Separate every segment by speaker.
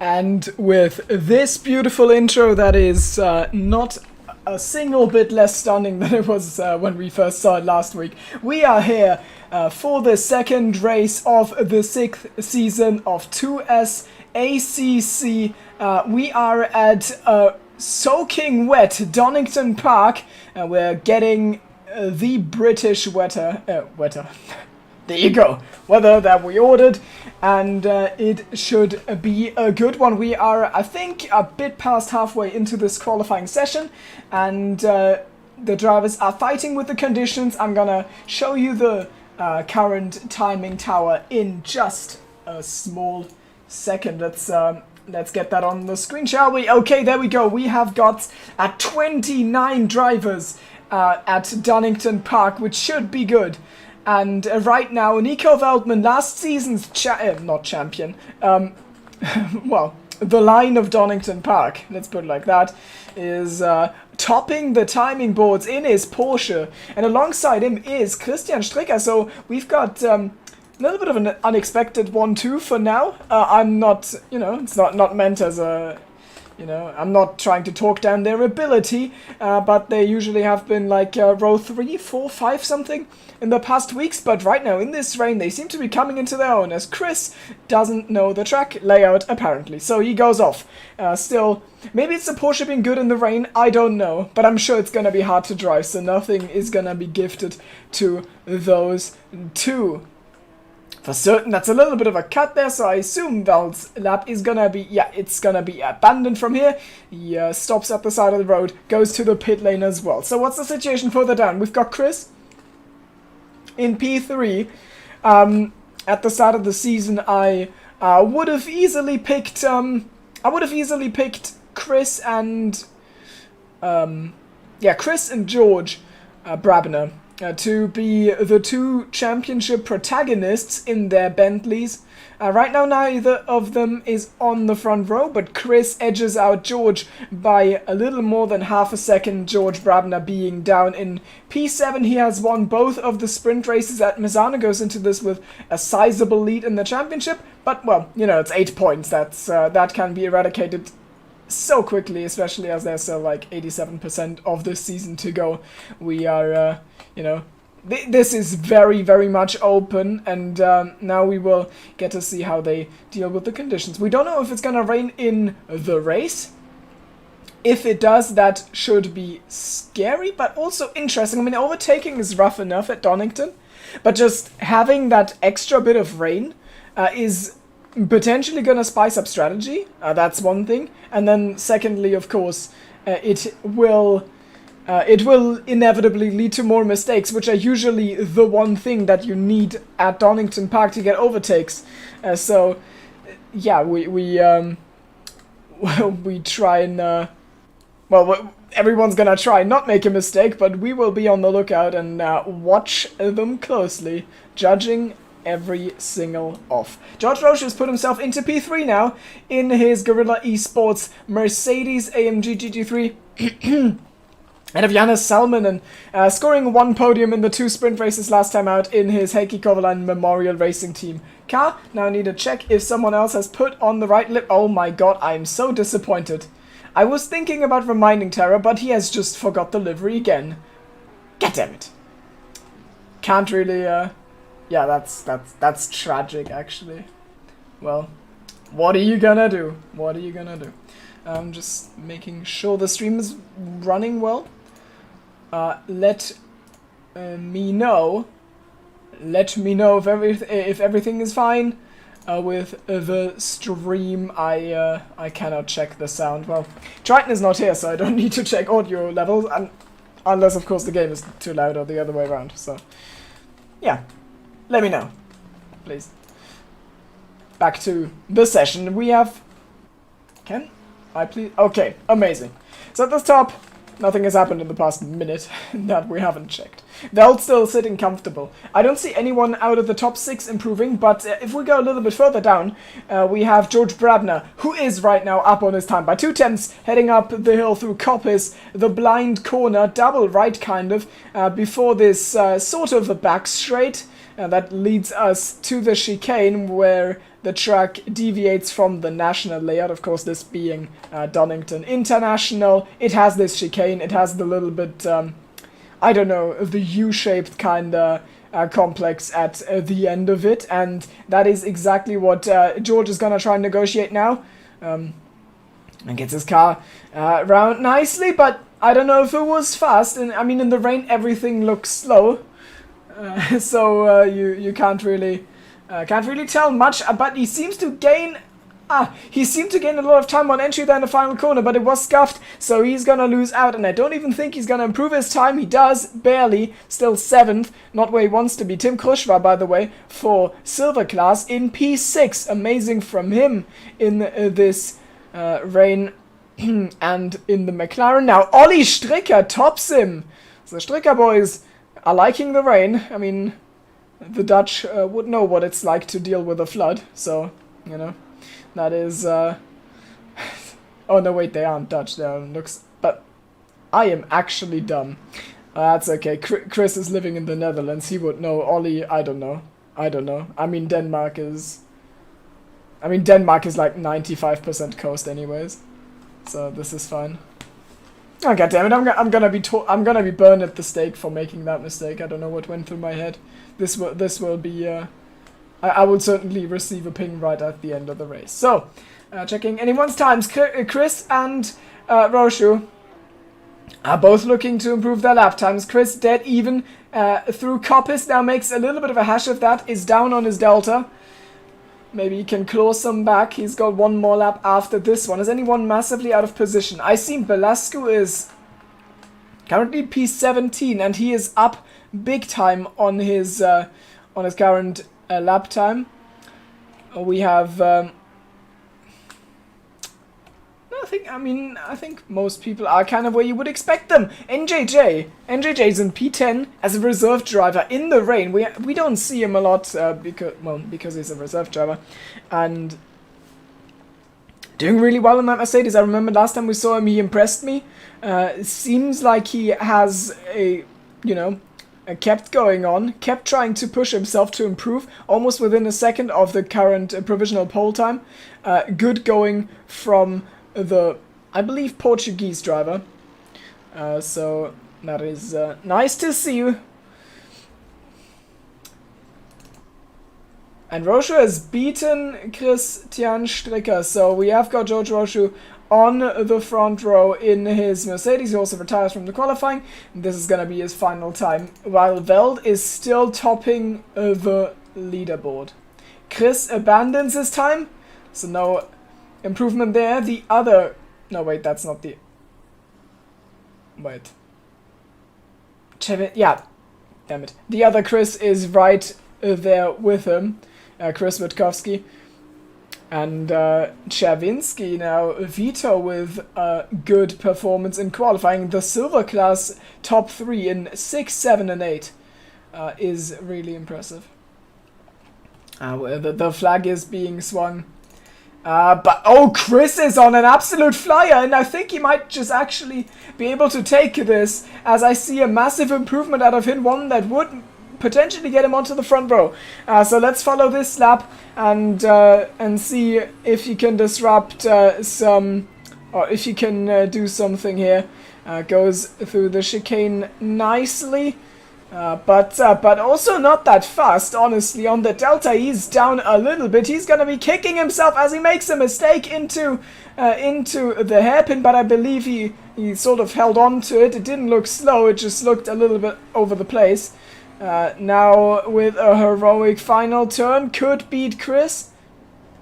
Speaker 1: And with this beautiful intro that is not a single bit less stunning than it was when we first saw it last week, we are here for the second race of the 6th season of 2S ACC. We are at soaking wet Donington Park, and we're getting the British weather. There you go, weather that we ordered, and it should be a good one. We are, I think, a bit past halfway into this qualifying session, and the drivers are fighting with the conditions. I'm gonna show you the current timing tower in just a small second. Let's get that on the screen, shall we? Okay, there we go. We have got 29 drivers at Donington Park, which should be good. And right now, Nico Veldman, last season's not champion, well, the line of Donington Park, let's put it like that, is topping the timing boards in his Porsche. And alongside him is Christian Stricker, so we've got a little bit of an unexpected 1-2 for now. I'm not, it's not meant as a... I'm not trying to talk down their ability, but they usually have been like row 3, 4, 5 something in the past weeks, but right now in this rain they seem to be coming into their own, as Chris doesn't know the track layout apparently, so he goes off. Still, maybe it's the Porsche being good in the rain, I don't know, but I'm sure it's gonna be hard to drive, so nothing is gonna be gifted to those two. For certain, that's a little bit of a cut there, so I assume Val's lap is gonna be, it's gonna be abandoned from here. He stops at the side of the road, goes to the pit lane as well. So what's the situation further down? We've got Chris in P3. At the start of the season, I would have easily picked, Chris and, Chris and George Brabner. To be the two championship protagonists in their Bentleys. Right now, neither of them is on the front row, but Chris edges out George by a little more than half a second, George Brabner being down in P7. He has won both of the sprint races at Misano, goes into this with a sizable lead in the championship, but, well, it's 8 points. That can be eradicated so quickly, especially as there's still like 87% of this season to go. We are, this is very, very much open, and now we will get to see how they deal with the conditions. We don't know if it's gonna rain in the race. If it does, that should be scary, but also interesting. I mean, overtaking is rough enough at Donington, but just having that extra bit of rain is potentially gonna spice up strategy. That's one thing, and then secondly, of course, it will inevitably lead to more mistakes, which are usually the one thing that you need at Donington Park to get overtakes. So yeah, we try and everyone's gonna try and not make a mistake, but we will be on the lookout and watch them closely, judging every single off. George Roche has put himself into P3 now in his Gorilla Esports Mercedes AMG GT3 and of Janus Salmon, and scoring 1 podium in the 2 sprint races last time out in his Heikki Kovalainen Memorial Racing Team car. Now I need to check if someone else has put on the right lip. Oh my god, I'm so disappointed. I was thinking about reminding Tara, but he has just forgot the livery again. God damn it. Can't really, yeah, that's tragic, actually. Well, what are you gonna do? What are you gonna do? I'm just making sure the stream is running well. Let me know. Let me know if everything is fine with the stream. I cannot check the sound. Well, Triton is not here, so I don't need to check audio levels, unless of course the game is too loud or the other way around. So, yeah. Let me know, please. Back to the session. We have... Can I please... Okay, amazing. So at the top, nothing has happened in the past minute that we haven't checked. They're still sitting comfortable. I don't see anyone out of the top 6 improving, but if we go a little bit further down, we have George Brabner, who is right now up on his time by 2 tenths, heading up the hill through Coppice, the blind corner, double right kind of, before this sort of a back straight. That leads us to the chicane, where the track deviates from the national layout, of course this being Donington International. It has this chicane, it has the little bit, I don't know, the U-shaped kind of complex at the end of it, and that is exactly what George is gonna try and negotiate now. And gets his car round nicely, but I don't know if it was fast, and I mean in the rain everything looks slow, so you can't really tell much. But he seems to gain a lot of time on entry there in the final corner, but it was scuffed, so he's gonna lose out, and I don't even think he's gonna improve his time. He does, barely, still 7th, not where he wants to be. Tim Krushwa, by the way, for silver class in P6, amazing from him in this rain. And in the McLaren now, Ollie Stricker tops him. The Stricker boys are liking the rain. I mean, the Dutch would know what it's like to deal with a flood, so, you know, that is, oh no, wait, they aren't Dutch, they are looks, but I am actually dumb. That's okay, Chris is living in the Netherlands, he would know. Ollie, I don't know. I mean, Denmark is like 95% coast anyways. So this is fine. Oh god damn it! I'm gonna be burned at the stake for making that mistake. I don't know what went through my head. This will be. I will certainly receive a ping right at the end of the race. So, checking anyone's times. Chris and Roshu are both looking to improve their lap times. Chris dead even through Coppice now makes a little bit of a hash of that. Is down on his delta. Maybe he can claw some back. He's got one more lap after this one. Is anyone massively out of position? I see Belasco is currently P17, and he is up big time on his current lap time. We have I think most people are kind of where you would expect them. NJJ's in P10 as a reserve driver in the rain. We don't see him a lot because he's a reserve driver, and doing really well in that Mercedes. I remember last time we saw him, he impressed me. Seems like he has kept going on, kept trying to push himself to improve, almost within a second of the current provisional pole time. Good going from the, I believe, Portuguese driver. So that is nice to see. And Roshu has beaten Christian Stricker, so we have got George Roshu on the front row in his Mercedes. He also retires from the qualifying. This is going to be his final time, while Veld is still topping the leaderboard. Chris abandons his time, so no improvement there. The other... No, wait, that's not the... Wait. Yeah, damn it. The other Chris is right there with him, Chris Witkowski. And Czerwinski now, Vito with a good performance in qualifying. The silver class top 3 in 6, 7, and 8 is really impressive. The flag is being swung. But, oh, Chris is on an absolute flyer, and I think he might just actually be able to take this, as I see a massive improvement out of him, one that would potentially get him onto the front row. So let's follow this lap and see if he can disrupt some, or if he can do something here. Goes through the chicane nicely. But also not that fast, honestly. On the Delta, he's down a little bit. He's going to be kicking himself as he makes a mistake into the hairpin, but I believe he sort of held on to it. It didn't look slow, it just looked a little bit over the place. Now with a heroic final turn, could beat Chris.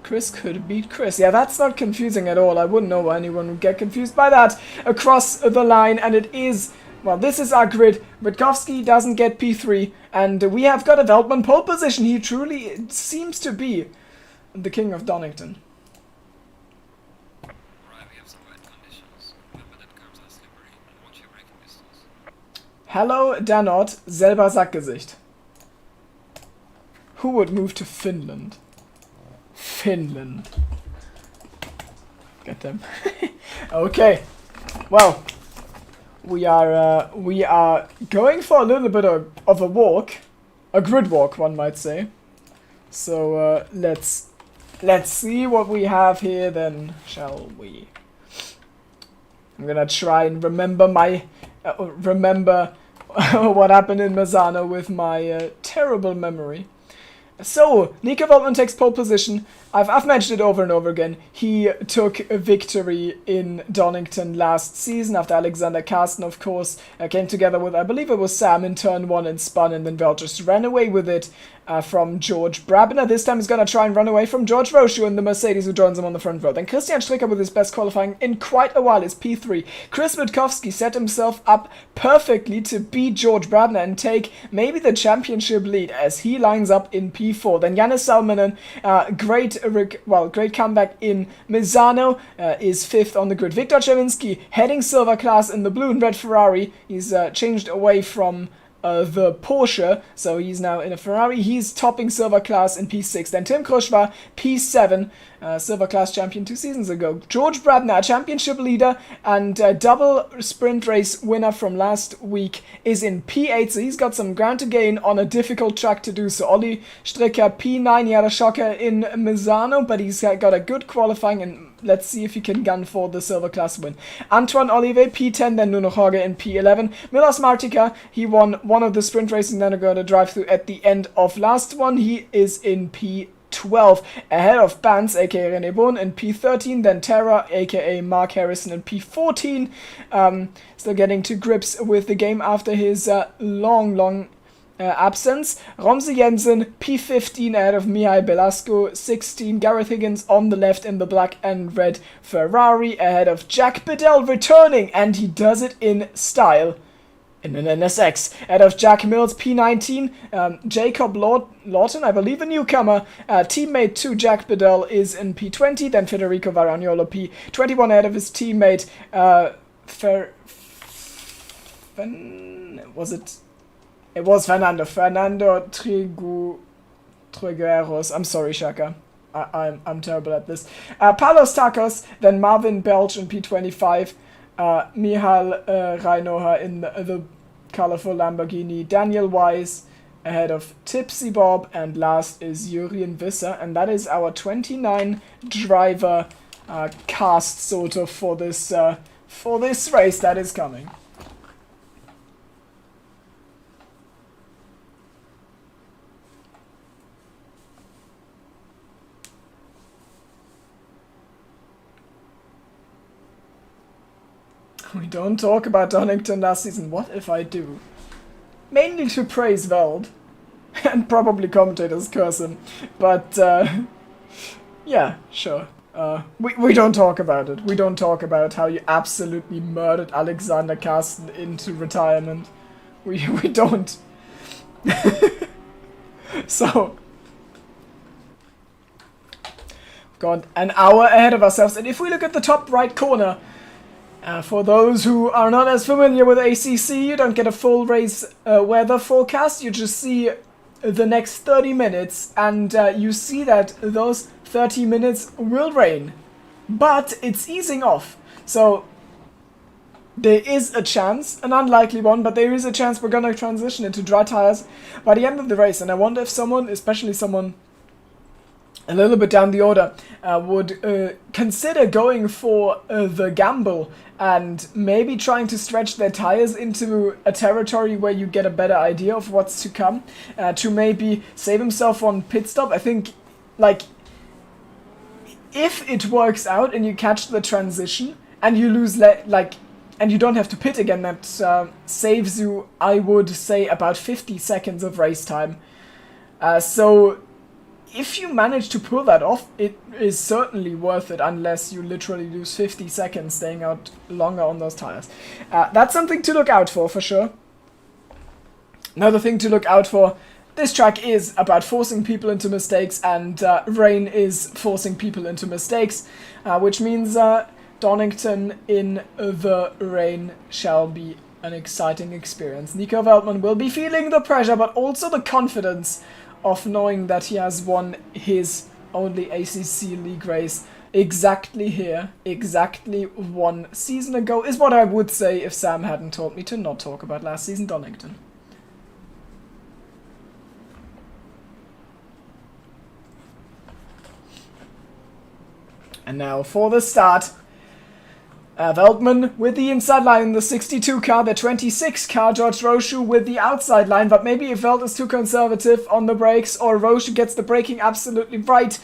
Speaker 1: Chris could beat Chris. Yeah, that's not confusing at all. I wouldn't know why anyone would get confused by that. Across the line, and it is... Well, this is our grid. Witkowski doesn't get P3, and we have got a Veltman pole position. He truly seems to be the king of Donington.
Speaker 2: Right, we have some wet conditions. Remember that curbs are slippery and watch your braking distance.
Speaker 1: Hello, Danot, selber Sackgesicht. Who would move to Finland? Finland. Get them. Okay. Well... We are going for a little bit of a walk, a grid walk, one might say. So let's let's see what we have here then, shall we? I'm gonna try and remember what happened in Misano with my terrible memory. So, Nico Veltman takes pole position. I've mentioned it over and over again. He took a victory in Donington last season after Alexander Karsten, of course, came together with, I believe it was Sam in turn 1 and spun, and then Velt just ran away with it from George Brabner. This time he's going to try and run away from George Rochu in the Mercedes, who joins him on the front row. Then Christian Stricker with his best qualifying in quite a while is P3. Chris Witkowski set himself up perfectly to beat George Brabner and take maybe the championship lead as he lines up in P4. Then Yannis Salminen, great comeback in Misano, is 5th on the grid. Viktor Czerwinski heading silver class in the blue and red Ferrari. He's changed away from the Porsche, so he's now in a Ferrari. He's topping silver class in P6. Then Tim Krushwa, P7, silver class champion 2 seasons ago. George Brabner, championship leader and double sprint race winner from last week, is in P8, so he's got some ground to gain on a difficult track to do so. Olli Stricker, P9, he had a shocker in Misano, but he's got a good qualifying, and let's see if he can gun for the silver class win. Antoine Olive, P10, then Nuno Jorge in P11. Milos Martika, he won one of the sprint races, then going to drive through at the end of last one. He is in P12, ahead of Bans, aka René Bohn, in P13, then Terra, aka Mark Harrison, in P14. Still getting to grips with the game after his long absence. Romse Jensen, P15, ahead of Mihai Belasco, 16. Gareth Higgins on the left in the black and red Ferrari, ahead of Jack Biddell returning, and he does it in style in an NSX. Ahead of Jack Mills, P19. Jacob Lawton, I believe a newcomer, teammate to Jack Biddell, is in P20. Then Federico Varagnolo, P21, ahead of his teammate It was Fernando Trigueros. I'm sorry, Shaka. I'm terrible at this. Palos Takos, then Marvin Belch in P25. Michal Reinoha in the colorful Lamborghini. Daniel Wise ahead of Tipsy Bob. And last is Jurien Visser. And that is our 29 driver cast sort of for this race that is coming. We don't talk about Donington last season. What if I do? Mainly to praise Veld. And probably commentators curse him. But, yeah, sure. We don't talk about it. We don't talk about how you absolutely murdered Alexander Karsten into retirement. We don't. So, we've got an hour ahead of ourselves. And if we look at the top right corner, for those who are not as familiar with ACC, you don't get a full race weather forecast. You just see the next 30 minutes, and you see that those 30 minutes will rain. But it's easing off. So there is a chance, an unlikely one, but there is a chance we're going to transition into dry tires by the end of the race. And I wonder if someone, especially someone a little bit down the order, would consider going for the gamble and maybe trying to stretch their tires into a territory where you get a better idea of what's to come, to maybe save himself on pit stop. I think, like, if it works out and you catch the transition and you lose, and you don't have to pit again, that saves you, I would say, about 50 seconds of race time. So if you manage to pull that off, it is certainly worth it, unless you literally lose 50 seconds staying out longer on those tires. That's something to look out for sure. Another thing to look out for, this track is about forcing people into mistakes, and rain is forcing people into mistakes, which means Donington in the rain shall be an exciting experience. Nico Veltman will be feeling the pressure, but also the confidence of knowing that he has won his only ACC League race exactly here, exactly 1 season ago, is what I would say if Sam hadn't told me to not talk about last season Donington. And now for the start. Veltman with the inside line, the 62 car, the 26 car, George Roshu with the outside line, but maybe if Velt is too conservative on the brakes or Roshu gets the braking absolutely right,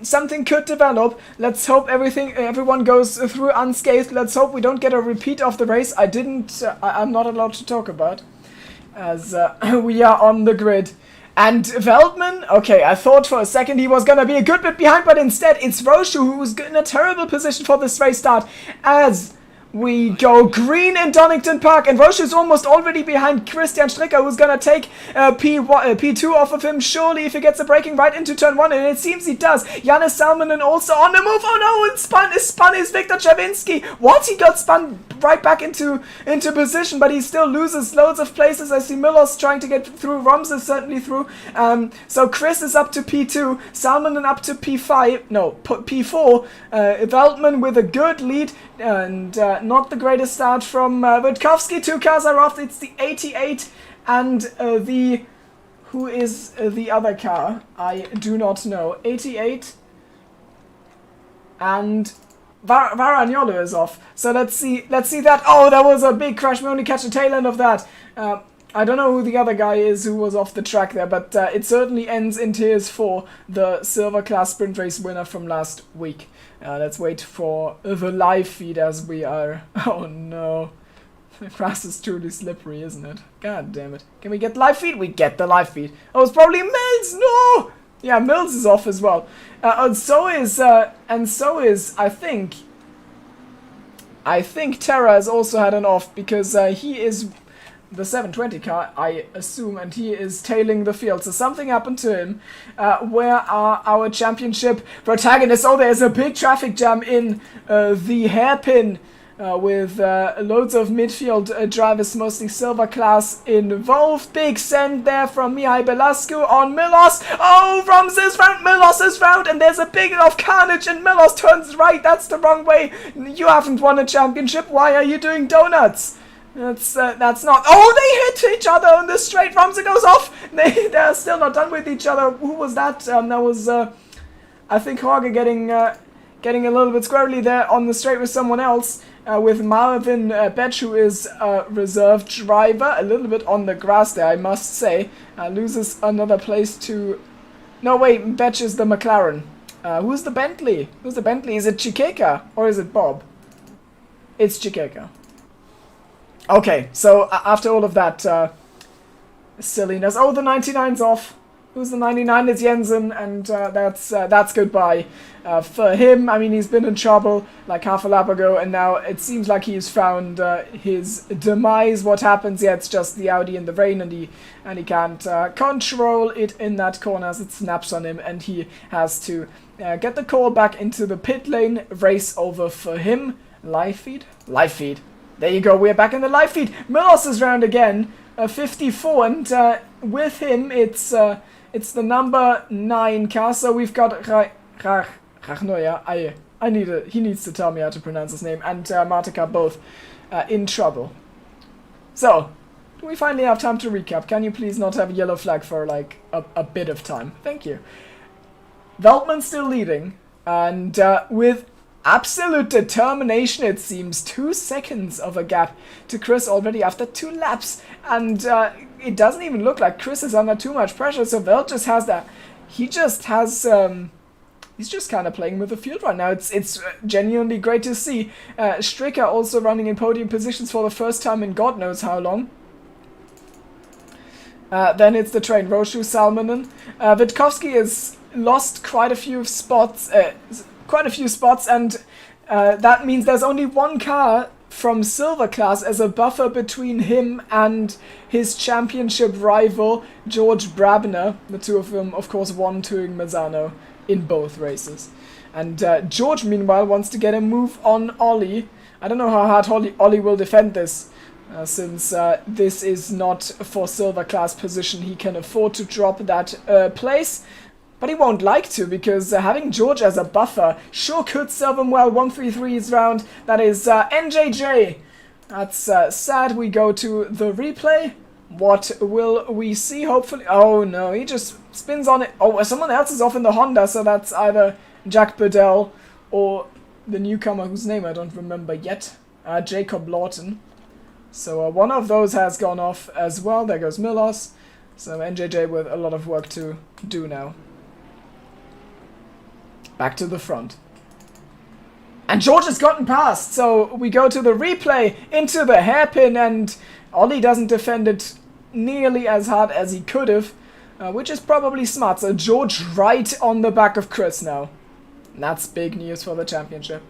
Speaker 1: something could develop. Let's hope everyone goes through unscathed. Let's hope we don't get a repeat of the race. I'm not allowed to talk about, as we are on the grid. And Veltman, okay, I thought for a second he was going to be a good bit behind, but instead it's Roshu who's in a terrible position for this race start as we go green in Donington Park, and Roshu's almost already behind Christian Stricker, who's going to take P2 off of him, surely, if he gets the braking right into turn 1, and it seems he does. Jannis Salmonen also on the move. Oh no, and spun is Viktor Czerwinski. What? He got spun right back into position, but he still loses loads of places. I see Miller's trying to get through. Roms is certainly through. So Chris is up to P2, Salmonen up to P5, no, P4, Veltman with a good lead, and not the greatest start from Witkowski. 2 cars are off. It's the 88 and who is the other car? I do not know. 88 and Varagnolo is off. So let's see that. Oh, that was a big crash. We only catch the tail end of that. I don't know who the other guy is who was off the track there, but it certainly ends in tears for the silver class sprint race winner from last week. Let's wait for the live feed as we are... Oh no. The grass is truly slippery, isn't it? God damn it. Can we get live feed? We get the live feed. Oh, it's probably Mills! No! Yeah, Mills is off as well. And so is, I think Terra has also had an off, because he is the 720 car, I assume, and he is tailing the field. So something happened to him. Where are our championship protagonists? Oh, there's a big traffic jam in the hairpin with loads of midfield drivers, mostly silver class involved. Big send there from Mihai Belascu on Milos. Oh, Roms is round, Milos is round, and there's a big enough carnage, and Milos turns right. That's the wrong way. You haven't won a championship. Why are you doing donuts? That's not... Oh, they hit each other on the straight. Ramsey goes off. They're still not done with each other. Who was that? That was, I think, Jorge getting a little bit squirrely there on the straight with someone else. With Marvin Betch, who is a reserve driver. A little bit on the grass there, I must say. Loses another place to... No, wait, Betch is the McLaren. Who's the Bentley? Who's the Bentley? Is it Chikeka or is it Bob? It's Chikeka. Okay, so after all of that silliness... Oh, the 99's off. Who's the 99? It's Jensen, and that's goodbye for him. I mean, he's been in trouble like half a lap ago, and now it seems like he's found his demise. What happens? Yeah, it's just the Audi in the rain, and he can't control it in that corner as it snaps on him, and he has to get the call back into the pit lane. Race over for him. Live feed? Live feed. There you go, we're back in the live feed. Milos is round again, 54, and with him it's the number 9 car. So we've got Rachnoya. He needs to tell me how to pronounce his name, and Martika both in trouble. So, do we finally have time to recap? Can you please not have a yellow flag for like a bit of time? Thank you. Veltman still leading, and with absolute determination, it seems. 2 seconds of a gap to Chris already after 2 laps. And it doesn't even look like Chris is under too much pressure. So Velt just has that. He just has... he's just kind of playing with the field right now. It's genuinely great to see. Stricker also running in podium positions for the first time in God knows how long. Then it's the train. Roshu Salmonen. Witkowski has lost quite a few spots. And that means there's only 1 car from silver class as a buffer between him and his championship rival George Brabner. The two of them, of course, won Turing Mazzano in both races. And George, meanwhile, wants to get a move on Ollie. I don't know how hard Ollie will defend this, since this is not for silver class position. He can afford to drop that place. But he won't like to, because having George as a buffer sure could serve him well. 133 is round. That is NJJ. That's sad. We go to the replay. What will we see? Hopefully... Oh, no. He just spins on it. Oh, someone else is off in the Honda, so that's either Jack Bedell or the newcomer whose name I don't remember yet, Jacob Lawton. So one of those has gone off as well. There goes Milos. So NJJ with a lot of work to do now. Back to the front. And George has gotten past, so we go to the replay, into the hairpin, and Ollie doesn't defend it nearly as hard as he could have, which is probably smart. So George right on the back of Chris now. And that's big news for the championship.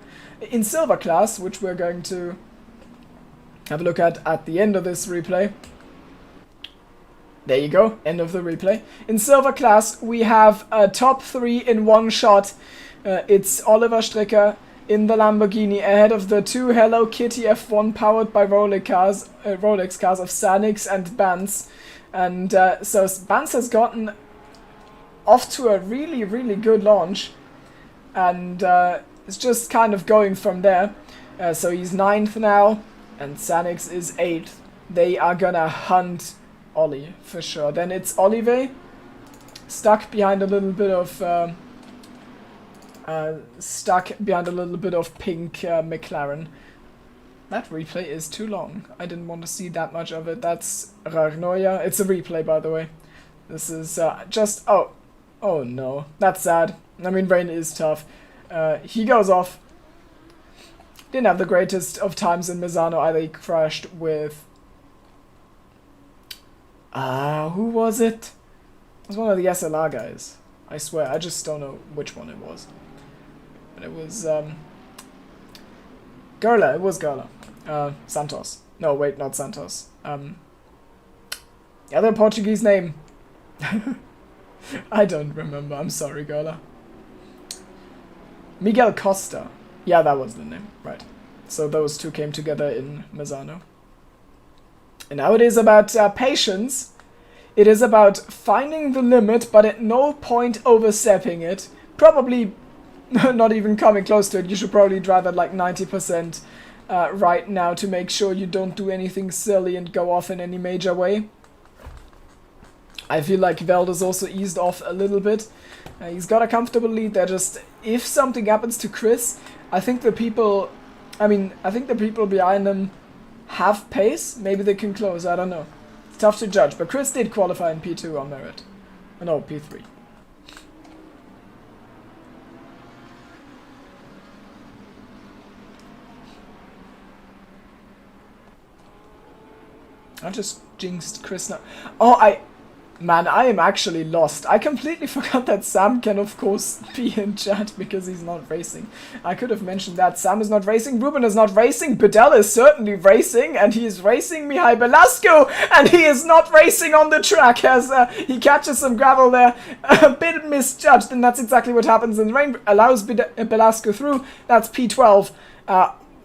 Speaker 1: In silver class, which we're going to have a look at the end of this replay. There you go, end of the replay. In silver class, we have a top 3 in one shot. It's Oliver Stricker in the Lamborghini ahead of the 2 Hello Kitty F1 powered by Rolex cars of Sanix and Bans. And so Bans has gotten off to a really, really good launch. And it's just kind of going from there. So he's 9th now, and Sanix is 8th. They are gonna hunt Ollie, for sure. Then it's Olive, stuck behind a little bit of pink McLaren. That replay is too long. I didn't want to see that much of it. That's Ragnoya. It's a replay, by the way. This is just... Oh no. That's sad. I mean, rain is tough. He goes off. Didn't have the greatest of times in Misano either. He crashed with... who was it? It was one of the SLR guys. I swear, I just don't know which one it was. But it was, Gerla, it was Gerla. Santos. No, wait, not Santos. The other Portuguese name. I don't remember, I'm sorry, Gerla. Miguel Costa. Yeah, that was the name, right. So those two came together in Misano. And now it is about patience. It is about finding the limit, but at no point overstepping it. Probably not even coming close to it. You should probably drive at like 90% right now to make sure you don't do anything silly and go off in any major way. I feel like Velda's also eased off a little bit. He's got a comfortable lead there. Just if something happens to Chris, I think the people behind him have pace. Maybe they can close. I don't know. It's tough to judge. But Chris did qualify in P2 on merit. No, P3. I just jinxed Chris now. Oh, Man, I am actually lost. I completely forgot that Sam can, of course, be in chat because he's not racing. I could have mentioned that. Sam is not racing, Ruben is not racing, Bedell is certainly racing, and he is racing Mihai Belasco, and he is not racing on the track as he catches some gravel there. A bit misjudged, and that's exactly what happens in the rain. Allows Belasco through. That's P12.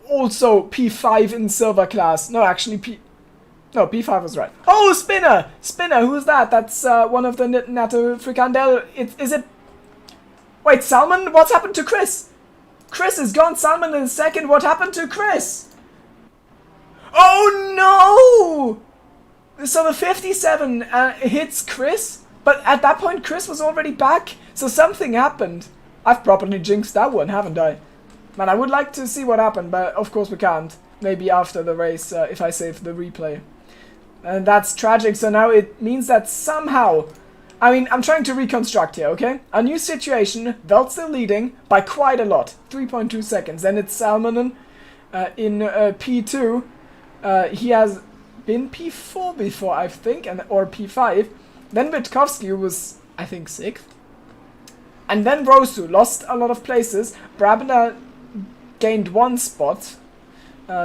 Speaker 1: Also P5 in silver class. No, actually No, P5 was right. Oh, Spinner! Spinner, who's that? That's one of the Nato Fricandel. Is it... Wait, Salmon? What's happened to Chris? Chris is gone. Salmon in second. What happened to Chris? Oh, no! So the 57 hits Chris, but at that point Chris was already back. So something happened. I've properly jinxed that one, haven't I? Man, I would like to see what happened, but of course we can't. Maybe after the race, if I save the replay. And that's tragic, so now it means that somehow... I mean, I'm trying to reconstruct here, okay? A new situation, Velt's still leading by quite a lot. 3.2 seconds. Then it's Salmonen in P2. He has been P4 before, I think, or P5. Then Witkowski, who was, I think, 6th. And then Rosu lost a lot of places. Brabner gained 1 spot.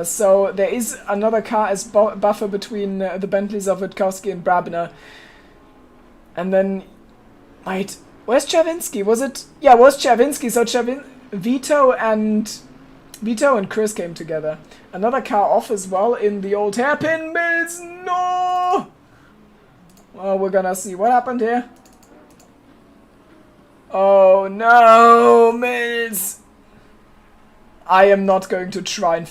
Speaker 1: So there is another car as buffer between the Bentleys of Witkowski and Brabner. And then... Wait, where's Chavinsky? Was it... Yeah, it was Chavinsky. So Vito and Chris came together. Another car off as well in the old hairpin. Mills, no! Well, we're gonna see what happened here. Oh no, Mills! I am not going to try and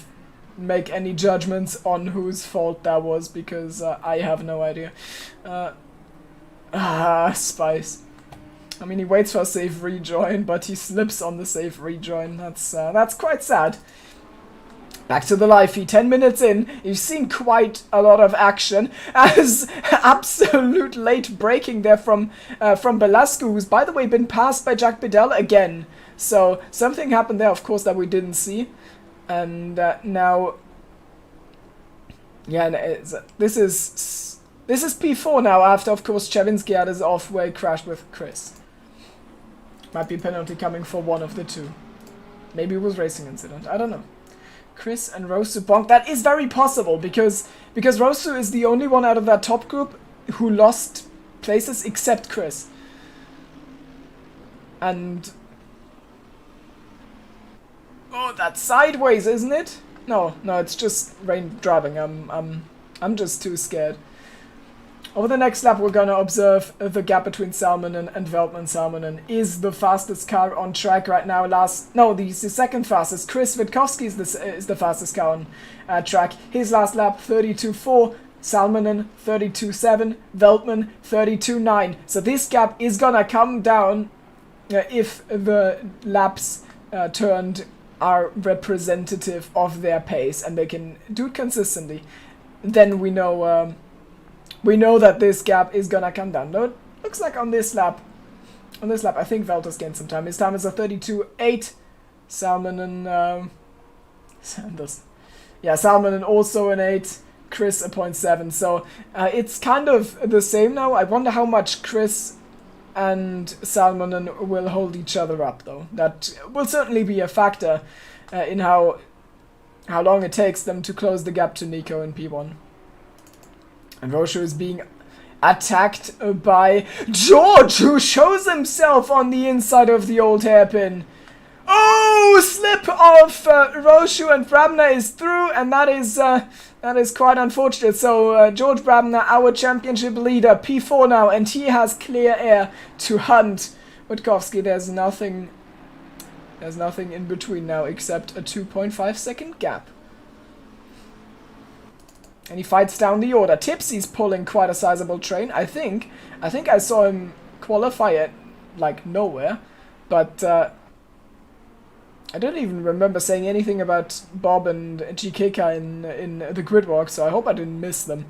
Speaker 1: make any judgments on whose fault that was because I have no idea. Spice. I mean, he waits for a safe rejoin, but he slips on the safe rejoin. That's quite sad. Back to the live feed, 10 minutes in, you've seen quite a lot of action, as absolute late breaking there from Belasco, who's by the way been passed by Jack Bedell again. So something happened there, of course, that we didn't see. And now, yeah, this is P4 now, after, of course, Chavinsky had his off where he crashed with Chris. Might be a penalty coming for one of the two. Maybe it was racing incident, I don't know. Chris and Rosu bonk. That is very possible, because Rosu is the only one out of that top group who lost places except Chris. And oh, that's sideways, isn't it? No, it's just rain driving. I'm just too scared. Over the next lap, we're gonna observe the gap between Salmonen and Veltman. Salmonen is the fastest car on track right now. He's the second fastest. Chris Witkowski is the fastest car on track. His last lap, 32.4. Salmonen, 32.7. Veltman, 32.9. So this gap is gonna come down if the laps turned are representative of their pace and they can do it consistently. Then we know that this gap is gonna come down. No, it looks like on this lap, I think Velta's gained some time. His time is a 32.8. Salmonen, Sanders. Yeah, Salmonen also an 8. Chris a 0.7. So it's kind of the same now. I wonder how much Chris and Salmonen will hold each other up, though. That will certainly be a factor in how long it takes them to close the gap to Nico in P1. And Roshu is being attacked by George, who shows himself on the inside of the old hairpin. Oh, slip of Roshu, and Brabner is through, and that is quite unfortunate. So George Brabner, our championship leader, P4 now, and he has clear air to hunt Witkowski. There's nothing in between now except a 2.5 second gap. And he fights down the order. Tipsy's pulling quite a sizable train. I think I saw him qualify at like nowhere, but I don't even remember saying anything about Bob and GKK in the grid walk, so I hope I didn't miss them.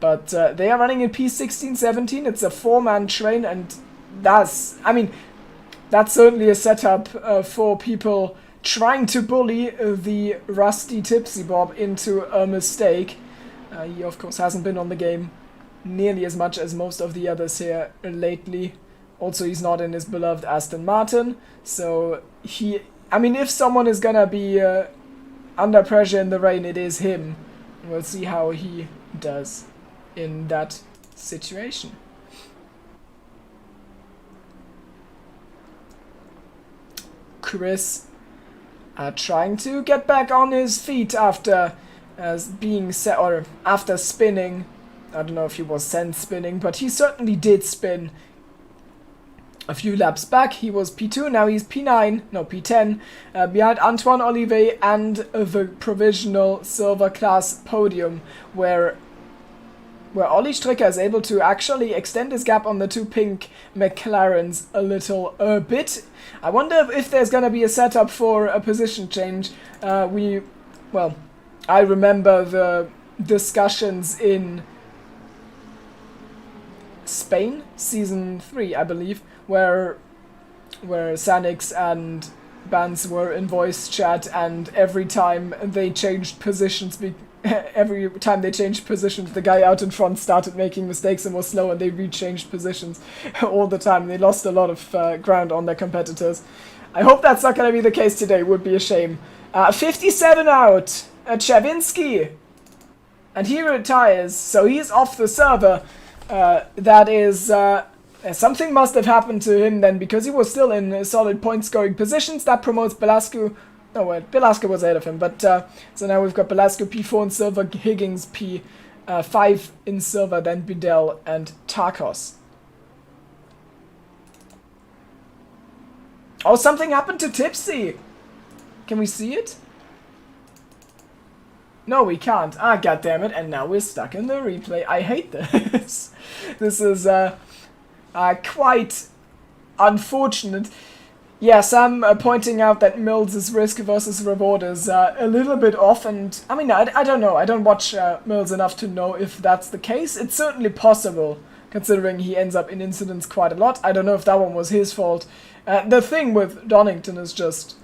Speaker 1: But they are running in P16, 17. It's a 4-man train, and that's certainly a setup for people trying to bully the rusty Tipsy Bob into a mistake. He, of course, hasn't been on the game nearly as much as most of the others here lately. Also, he's not in his beloved Aston Martin, so if someone is gonna be under pressure in the rain, it is him. We'll see how he does in that situation. Chris trying to get back on his feet after being set, or after spinning. I don't know if he was sent spinning, but he certainly did spin a few laps back. He was P2, now he's P10, behind Antoine Olivet and the provisional silver class podium, where Ollie Stricker is able to actually extend his gap on the two pink McLarens a little bit. I wonder if there's gonna be a setup for a position change. I remember the discussions in Spain, season 3, I believe, where Sanix and Bans were in voice chat, and every time they changed positions, the guy out in front started making mistakes and was slow, and they rechanged positions all the time. They lost a lot of ground on their competitors. I hope that's not going to be the case today. Would be a shame. 57 out. Chavinsky, and he retires, so he's off the server. That is something must have happened to him then, because he was still in solid point scoring positions. That promotes Belasco. No, wait, Belasco was ahead of him, but so now we've got Belasco P4 in silver, Higgins P5 in silver, then Bidell and Tarkos. Oh, something happened to Tipsy. Can we see it? No, we can't. Ah, goddammit, and now we're stuck in the replay. I hate this. This is quite unfortunate. Yes, I'm pointing out that Mills' risk versus reward is a little bit off, and I mean, I don't know. I don't watch Mills enough to know if that's the case. It's certainly possible, considering he ends up in incidents quite a lot. I don't know if that one was his fault. The thing with Donington is just,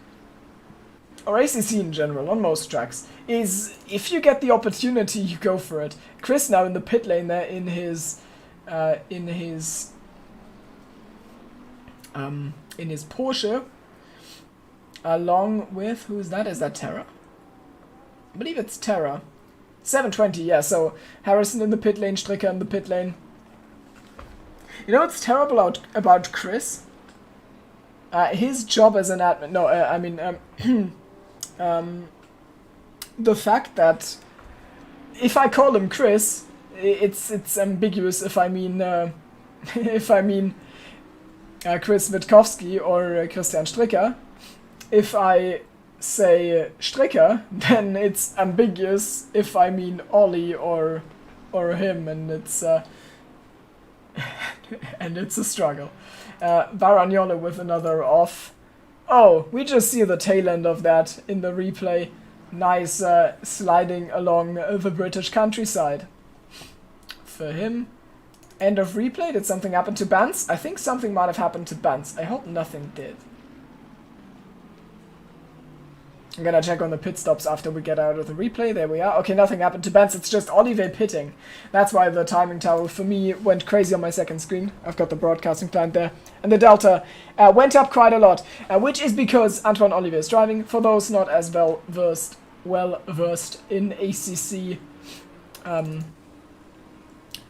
Speaker 1: or ACC in general, on most tracks, is if you get the opportunity, you go for it. Chris now in the pit lane there in his Porsche, along with, who is that? Is that Terra? I believe it's Terra. 720, yeah, so Harrison in the pit lane, Stricker in the pit lane. You know what's terrible about Chris? His job as an admin, no, I mean, the fact that if I call him Chris, it's ambiguous if I mean, Chris Witkowski or Christian Stricker. If I say Stricker, then it's ambiguous if I mean Ollie or him, and it's and it's a struggle. Varagnolo with another off. Oh, we just see the tail end of that in the replay. Nice sliding along the British countryside. For him. End of replay. Did something happen to Bance? I think something might have happened to Bance. I hope nothing did. I'm gonna check on the pit stops after we get out of the replay. There we are. Okay, nothing happened to Bance. It's just Olivier pitting. That's why the timing tower for me went crazy on my second screen. I've got the broadcasting client there. And the delta went up quite a lot, which is because Antoine Olivier is driving. For those not as well versed in ACC,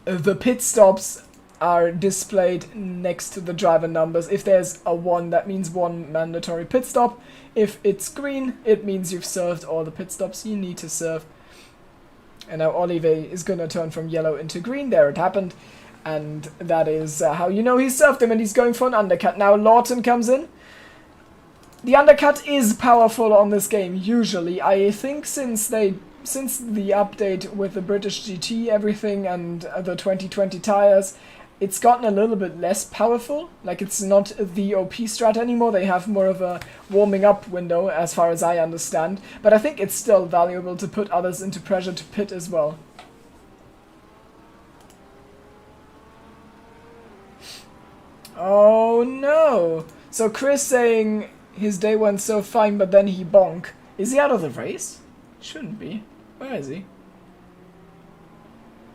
Speaker 1: the pit stops are displayed next to the driver numbers. If there's a 1, that means 1 mandatory pit stop. If it's green, it means you've served all the pit stops you need to serve. And now Olivier is going to turn from yellow into green. There it happened. And that is how you know he's served him, and he's going for an undercut. Now Lawton comes in. The undercut is powerful on this game, usually. I think since the update with the British GT, everything, and the 2020 tires, it's gotten a little bit less powerful. Like, it's not the OP strat anymore. They have more of a warming up window, as far as I understand. But I think it's still valuable to put others into pressure to pit as well. Oh no! So Chris saying his day went so fine, but then he bonk. Is he out of the race? Shouldn't be. Where is he?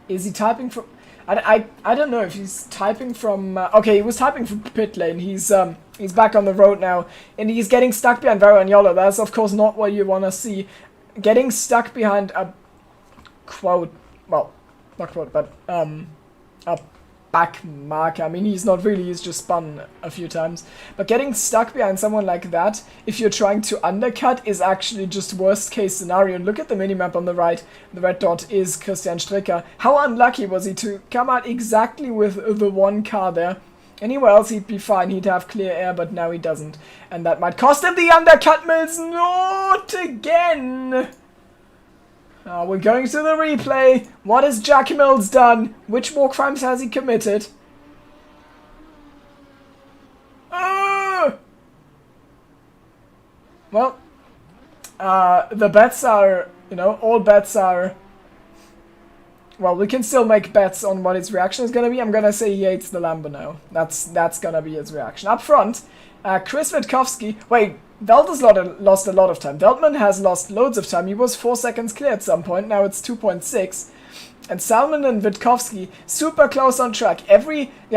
Speaker 1: Is he typing from... I don't know if he's typing from... okay, he was typing from pit lane. He's back on the road now, and he's getting stuck behind Varagnolo. That's, of course, not what you want to see. Getting stuck behind a quote... well, not quote, but a back marker. I mean, he's not really, he's just spun a few times. But getting stuck behind someone like that, if you're trying to undercut, is actually just worst case scenario. And look at the minimap on the right. The red dot is Christian Stricker. How unlucky was he to come out exactly with the one car there? Anywhere else he'd be fine, he'd have clear air, but now he doesn't. And that might cost him the undercut, Mills. Not again! We're going to the replay. What has Jack Mills done? Which war crimes has he committed? Well, the bets are, all bets are... well, we can still make bets on what his reaction is going to be. I'm going to say he hates the Lambo now. That's going to be his reaction. Up front, Chris Witkowski... wait, Veld has lost a lot of time. Veltman has lost loads of time. He was 4 seconds clear at some point. Now it's 2.6. And Salmon and Witkowski, super close on track.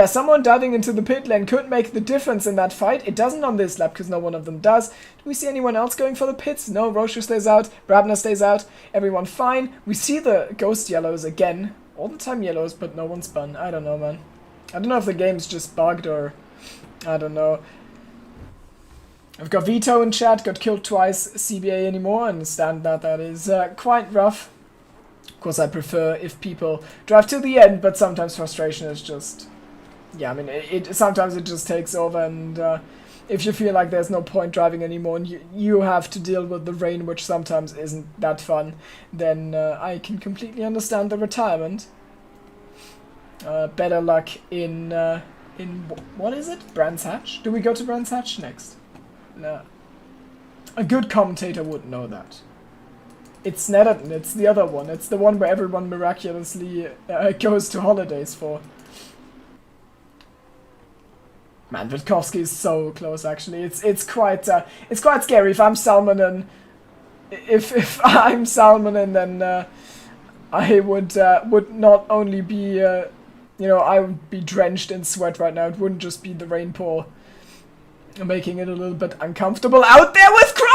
Speaker 1: Someone diving into the pit lane could make the difference in that fight. It doesn't on this lap because no one of them does. Do we see anyone else going for the pits? No, Rocher stays out. Brabner stays out. Everyone fine. We see the ghost yellows again. All the time yellows, but no one spun. I don't know, man. I don't know if the game's just bugged or... I don't know. I've got Vito in chat, got killed twice, CBA anymore. I understand that is quite rough. Of course, I prefer if people drive to the end, but sometimes frustration is just... yeah, I mean, sometimes it just takes over, and if you feel like there's no point driving anymore and you have to deal with the rain, which sometimes isn't that fun, then I can completely understand the retirement. Better luck in what is it? Brands Hatch? Do we go to Brands Hatch next? No. A good commentator would know that. It's Netherton, it's the other one. It's the one where everyone miraculously goes to holidays for. Man, Witkowski is so close. Actually, it's quite scary. If I'm Salmonen, if I'm Salmonen, then I would not only be I would be drenched in sweat right now. It wouldn't just be the rain pour, making it a little bit uncomfortable out there with Crow.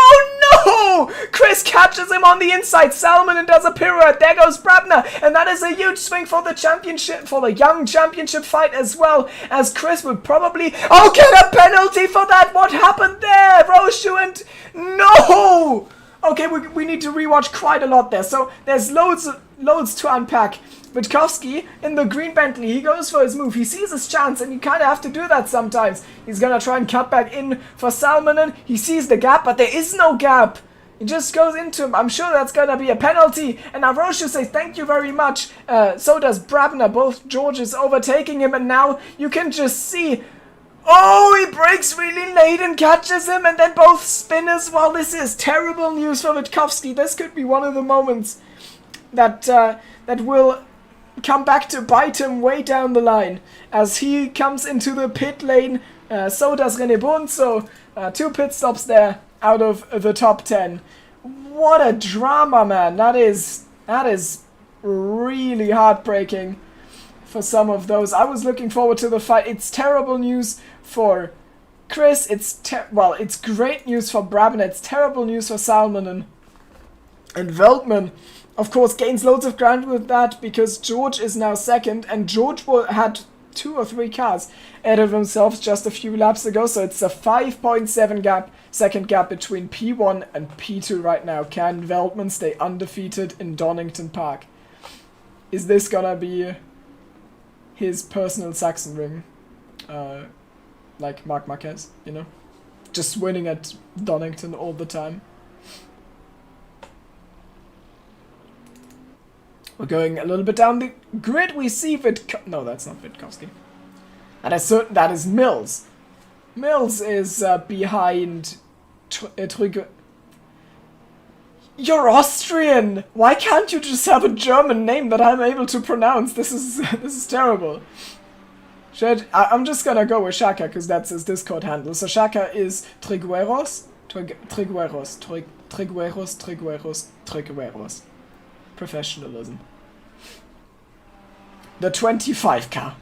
Speaker 1: No! Chris catches him on the inside. Salmonen does a pirouette. There goes Brabner. And that is a huge swing for the championship, for the young championship fight as well, as Chris would probably... Oh, get a penalty for that! What happened there? Roshu and... No! Okay, we need to rewatch quite a lot there. So there's loads to unpack. Witkowski in the green Bentley, he goes for his move. He sees his chance, and you kind of have to do that sometimes. He's gonna try and cut back in for Salmonen. He sees the gap, but there is no gap. He just goes into him. I'm sure that's gonna be a penalty. And now Roshu says thank you very much. So does Brabner. Both Georges overtaking him, and now you can just see... Oh, he breaks really late and catches him, and then both spin as well. This is terrible news for Witkowski. This could be one of the moments that will come back to bite him way down the line as he comes into the pit lane. So does René Bund, so 2 pit stops there out of the top 10. What a drama, man. That is really heartbreaking for some of those. I was looking forward to the fight. It's terrible news for Chris. It's great news for Brabner. It's terrible news for Salmonen. And Veltman, of course, gains loads of ground with that because George is now second, and George had 2 or 3 cars ahead of himself just a few laps ago, so it's a 5.7 second gap between P1 and P2 right now. Can Veltman stay undefeated in Donington Park? Is this gonna be his personal Sachsenring? Like Marc Marquez, Just winning at Donington all the time. We're going a little bit down the grid. We see no, that's not Witkowski. That is Mills. Mills is behind Trüge. You're Austrian! Why can't you just have a German name that I'm able to pronounce? This is terrible. I'm just gonna go with Shaka because that's his Discord handle. So Shaka is Trigueros. Professionalism. The 25 car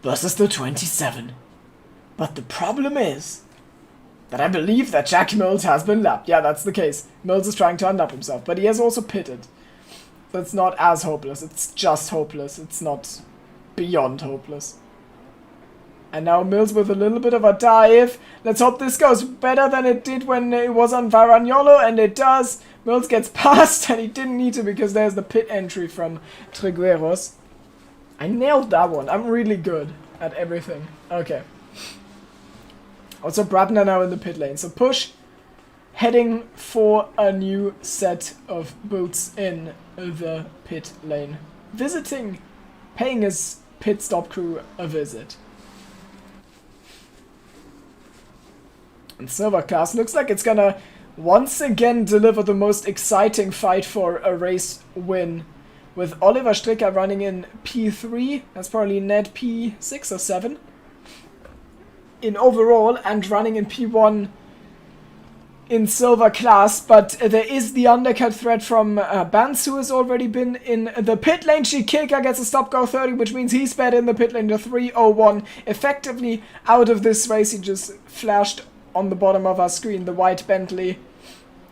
Speaker 1: versus the 27. But the problem is that I believe that Jack Mills has been lapped. Yeah, that's the case. Mills is trying to unlap himself, but he has also pitted. So it's not as hopeless. It's just hopeless. It's not beyond hopeless. And now Mills with a little bit of a dive. Let's hope this goes better than it did when it was on Varagnolo, and it does. Mills gets past, and he didn't need to because there's the pit entry from Trigueros. I nailed that one. I'm really good at everything. Okay. Also Brabner now in the pit lane. So Push heading for a new set of boots in the pit lane. Paying his pit stop crew a visit. And Silver Class looks like it's gonna once again deliver the most exciting fight for a race win. With Oliver Stricker running in P3, that's probably Ned P6 or 7 in overall, and running in P1 in Silver Class, but there is the undercut threat from Bans, who has already been in the pit lane. Shikeka gets a stop-go 30, which means he's sped in the pit lane to 3:01, effectively out of this race. He just flashed on the bottom of our screen, the white Bentley.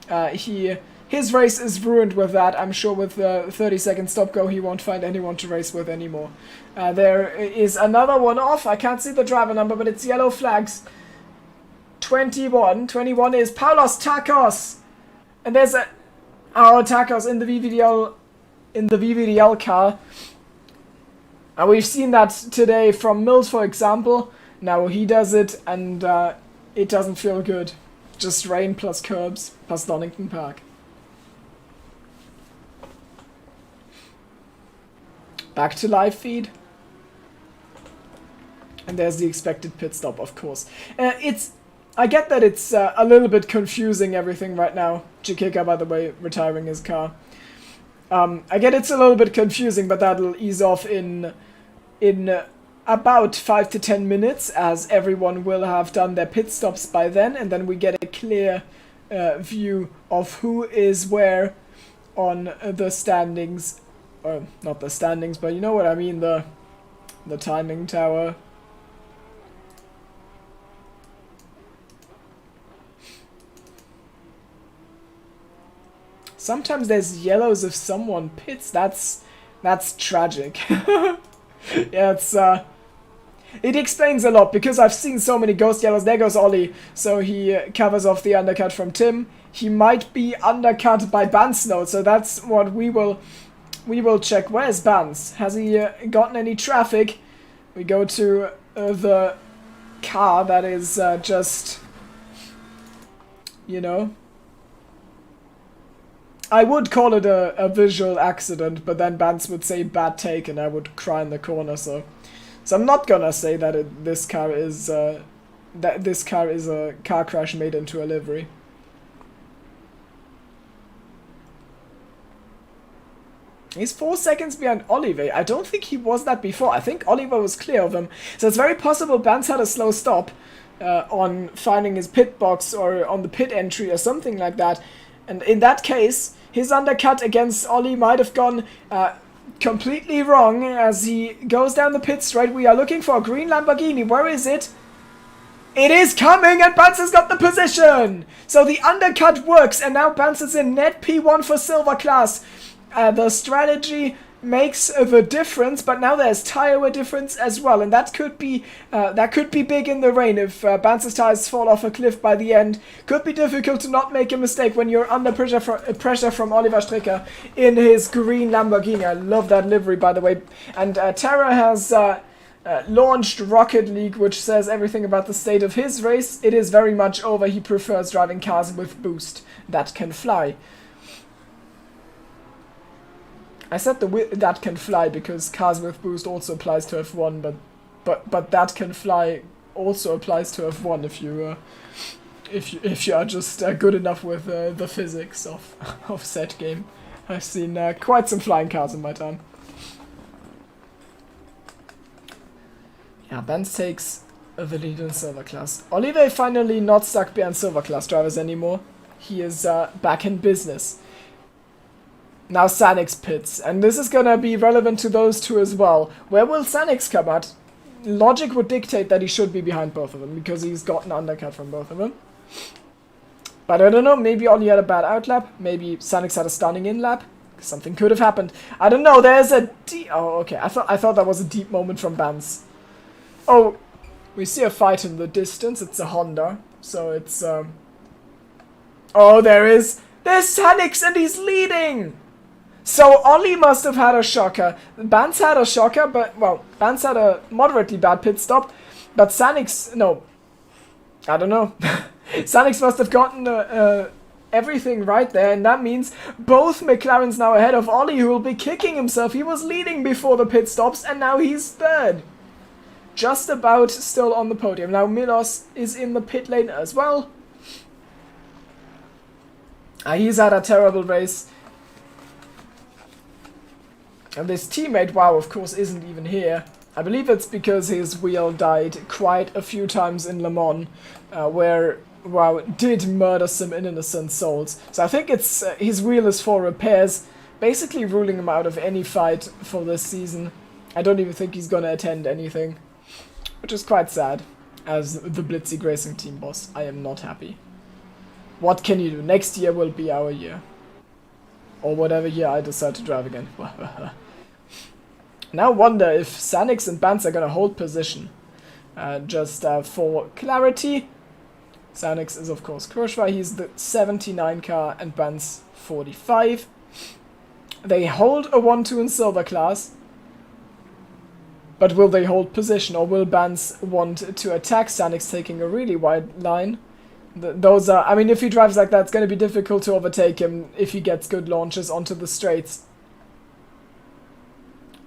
Speaker 1: His race is ruined with that. I'm sure with the 30-second stop-go, he won't find anyone to race with anymore. There is another one off. I can't see the driver number, but it's yellow flags. 21. 21 is Paulos Takos. And there's our Takos in the VVDL car. And we've seen that today from Mills, for example. Now he does it, and it doesn't feel good. Just rain plus curbs plus Donington Park. Back to live feed. And there's the expected pit stop, of course. I get that it's a little bit confusing, everything right now. Chikeka, by the way, retiring his car. I get it's a little bit confusing, but that'll ease off in about 5 to 10 minutes, as everyone will have done their pit stops by then, and then we get a clear view of who is where on the standings. Not the standings, but you know what I mean, the timing tower. Sometimes there's yellows if someone pits. That's tragic. Yeah, it explains a lot, because I've seen so many ghost yellows. There goes Ollie, so he covers off the undercut from Tim. He might be undercut by Bansnow, so that's what we will check. Where's Bans? Has he gotten any traffic? We go to the car that is just, you know, I would call it a visual accident, but then Bans would say bad take and I would cry in the corner, so I'm not gonna say that this car is a car crash made into a livery. He's 4 seconds behind Oliver. I don't think he was that before. I think Oliver was clear of him. So it's very possible Bans had a slow stop on finding his pit box or on the pit entry or something like that. And in that case, his undercut against Ollie might have gone completely wrong as he goes down the pit straight. We are looking for a green Lamborghini. Where is it? It is coming, and Bans has got the position! So the undercut works, and now Bans is in net P1 for silver class. The strategy makes the difference, but now there's tire wear difference as well, and that could be big in the rain if Bans's tires fall off a cliff by the end. Could be difficult to not make a mistake when you're under pressure from Oliver Stricker in his green Lamborghini. I love that livery, by the way. And Terra has launched Rocket League, which says everything about the state of his race. It is very much over. He prefers driving cars with boost that can fly. I said that can fly because cars with boost also applies to F1, but that can fly also applies to F1 if you are just good enough with the physics of said game. I've seen quite some flying cars in my time. Yeah, Bans takes the lead in silver class. Oliver finally not stuck behind silver class drivers anymore. He is back in business. Now Sanix pits, and this is gonna be relevant to those two as well. Where will Sanix come at? Logic would dictate that he should be behind both of them, because he's got an undercut from both of them. But I don't know, maybe Ollie had a bad outlap, maybe Sanix had a stunning in-lap. Something could have happened. I don't know, there's a oh, okay, I thought that was a deep moment from Bans. Oh, we see a fight in the distance, it's a Honda, so it's, oh, there's Sanix and he's leading! So Ollie must have had a shocker. Bans had a shocker, but, well, Bans had a moderately bad pit stop. But Sanix, no. I don't know. Sanix must have gotten everything right there, and that means both McLarens now ahead of Ollie, who will be kicking himself. He was leading before the pit stops, and now he's third. Just about still on the podium. Now Milos is in the pit lane as well. He's had a terrible race. And this teammate, wow, of course, isn't even here. I believe it's because his wheel died quite a few times in Le Mans, where, wow, it did murder some innocent souls. So I think it's his wheel is for repairs, basically ruling him out of any fight for this season. I don't even think he's gonna attend anything, which is quite sad. As the Blitzig Racing team boss, I am not happy. What can you do? Next year will be our year. Or whatever year I decide to drive again. Now wonder if Sanix and Bans are gonna hold position. Just for clarity, Sanix is of course Kirschweiler, he's the 79 car and Bans 45. They hold a 1-2 in silver class. But will they hold position, or will Bans want to attack Sanix taking a really wide line? Those are, I mean, if he drives like that, it's going to be difficult to overtake him if he gets good launches onto the straights.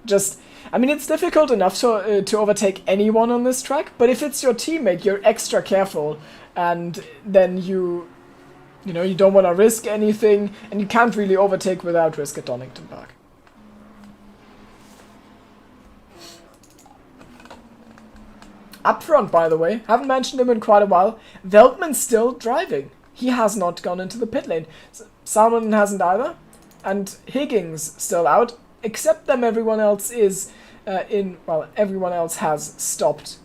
Speaker 1: Just, I mean, it's difficult enough to overtake anyone on this track, but if it's your teammate, you're extra careful, and then you don't want to risk anything, and you can't really overtake without risk at Donington Park. Up front, by the way, haven't mentioned him in quite a while, Veltman's still driving. He has not gone into the pit lane. Salmon hasn't either, and Higgins still out, except them everyone else is everyone else has stopped.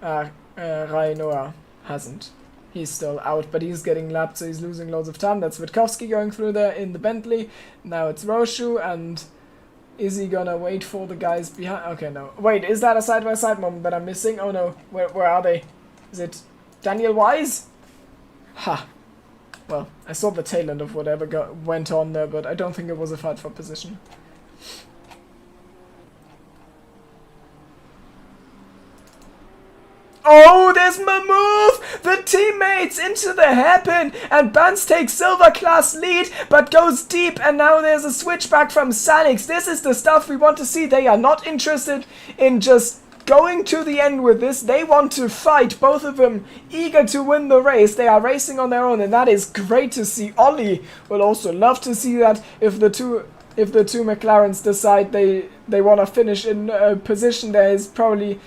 Speaker 1: Rainoa hasn't. He's still out, but he's getting lapped, so he's losing loads of time. That's Witkowski going through there in the Bentley. Now it's Roshu, and is he gonna wait for the guys behind? Okay, no. Wait, is that a side-by-side moment that I'm missing? Oh no, where are they? Is it Daniel Wise? Ha. Well, I saw the tail end of whatever went on there, but I don't think it was a fight for position. Oh, there's Mamouth! The teammates into the hairpin, and Bans takes silver class lead, but goes deep, and now there's a switchback from Sanix. This is the stuff we want to see. They are not interested in just going to the end with this. They want to fight, both of them eager to win the race. They are racing on their own, and that is great to see. Ollie will also love to see that if the two McLarens decide they want to finish in a position. There is probably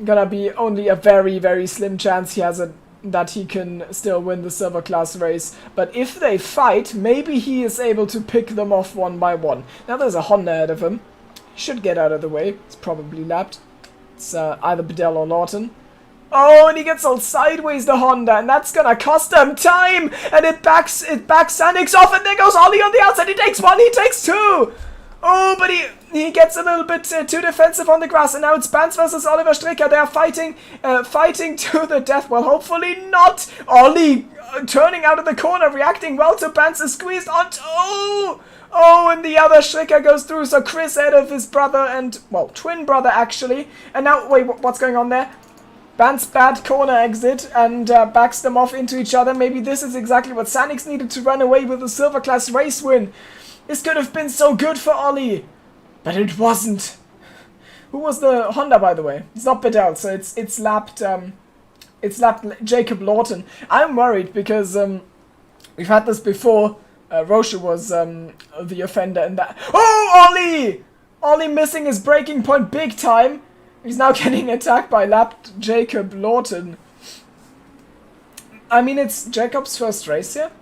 Speaker 1: gonna be only a very, very slim chance he has that he can still win the silver class race. But if they fight, maybe he is able to pick them off one by one. Now there's a Honda ahead of him. He should get out of the way. It's probably lapped. It's either Bedell or Lawton. Oh, and he gets all sideways, the Honda, and that's gonna cost him time! And it backs Sanix off, and there goes Ollie on the outside. He takes one, he takes two! Oh, but he gets a little bit too defensive on the grass, and now it's Bans versus Oliver Stricker. They are fighting to the death. Well, hopefully not. Ollie turning out of the corner, reacting well to Bans, is squeezed on. Oh, and the other Stricker goes through. So Chris ahead of his brother and, well, twin brother actually. And now, wait, what's going on there? Bans bad corner exit and backs them off into each other. Maybe this is exactly what Sanix needed to run away with a silver class race win. This could have been so good for Ollie, but it wasn't. Who was the Honda, by the way? It's not Bedell, so it's lapped Jacob Lawton. I'm worried because we've had this before. Roche was the offender in that. Oh, Ollie! Ollie missing his braking point big time. He's now getting attacked by lapped Jacob Lawton. I mean, it's Jacob's first race here.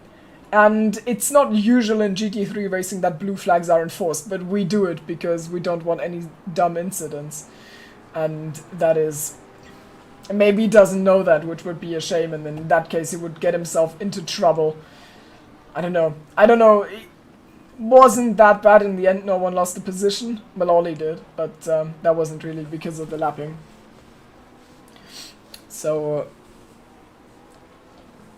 Speaker 1: And it's not usual in GT3 racing that blue flags are enforced, but we do it because we don't want any dumb incidents. And that is... Maybe he doesn't know that, which would be a shame, and in that case he would get himself into trouble. I don't know. It wasn't that bad in the end. No one lost the position. Well, Ollie did, but that wasn't really because of the lapping. So...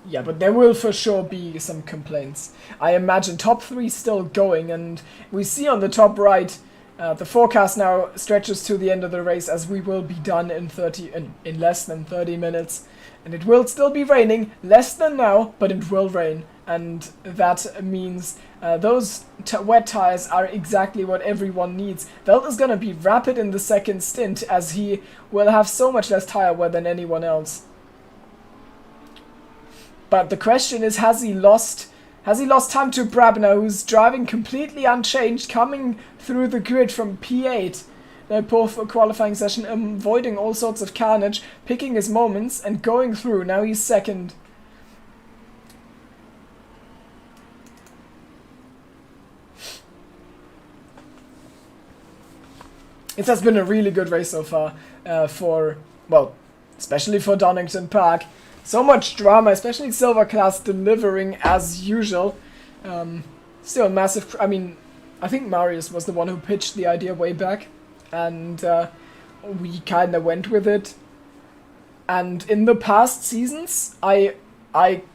Speaker 1: yeah, but there will for sure be some complaints. I imagine top 3 still going, and we see on the top right, the forecast now stretches to the end of the race, as we will be done in less than 30 minutes. And it will still be raining, less than now, but it will rain. And that means those wet tires are exactly what everyone needs. Velt is going to be rapid in the second stint, as he will have so much less tire wear than anyone else. But the question is, has he lost time to Brabner, who's driving completely unchanged, coming through the grid from P8, the poor qualifying session, avoiding all sorts of carnage, picking his moments and going through. Now he's second. It has been a really good race so far, especially for Donington Park. So much drama, especially Silver Class delivering as usual. Still massive. I mean, I think Marius was the one who pitched the idea way back, and we kind of went with it. And in the past seasons, I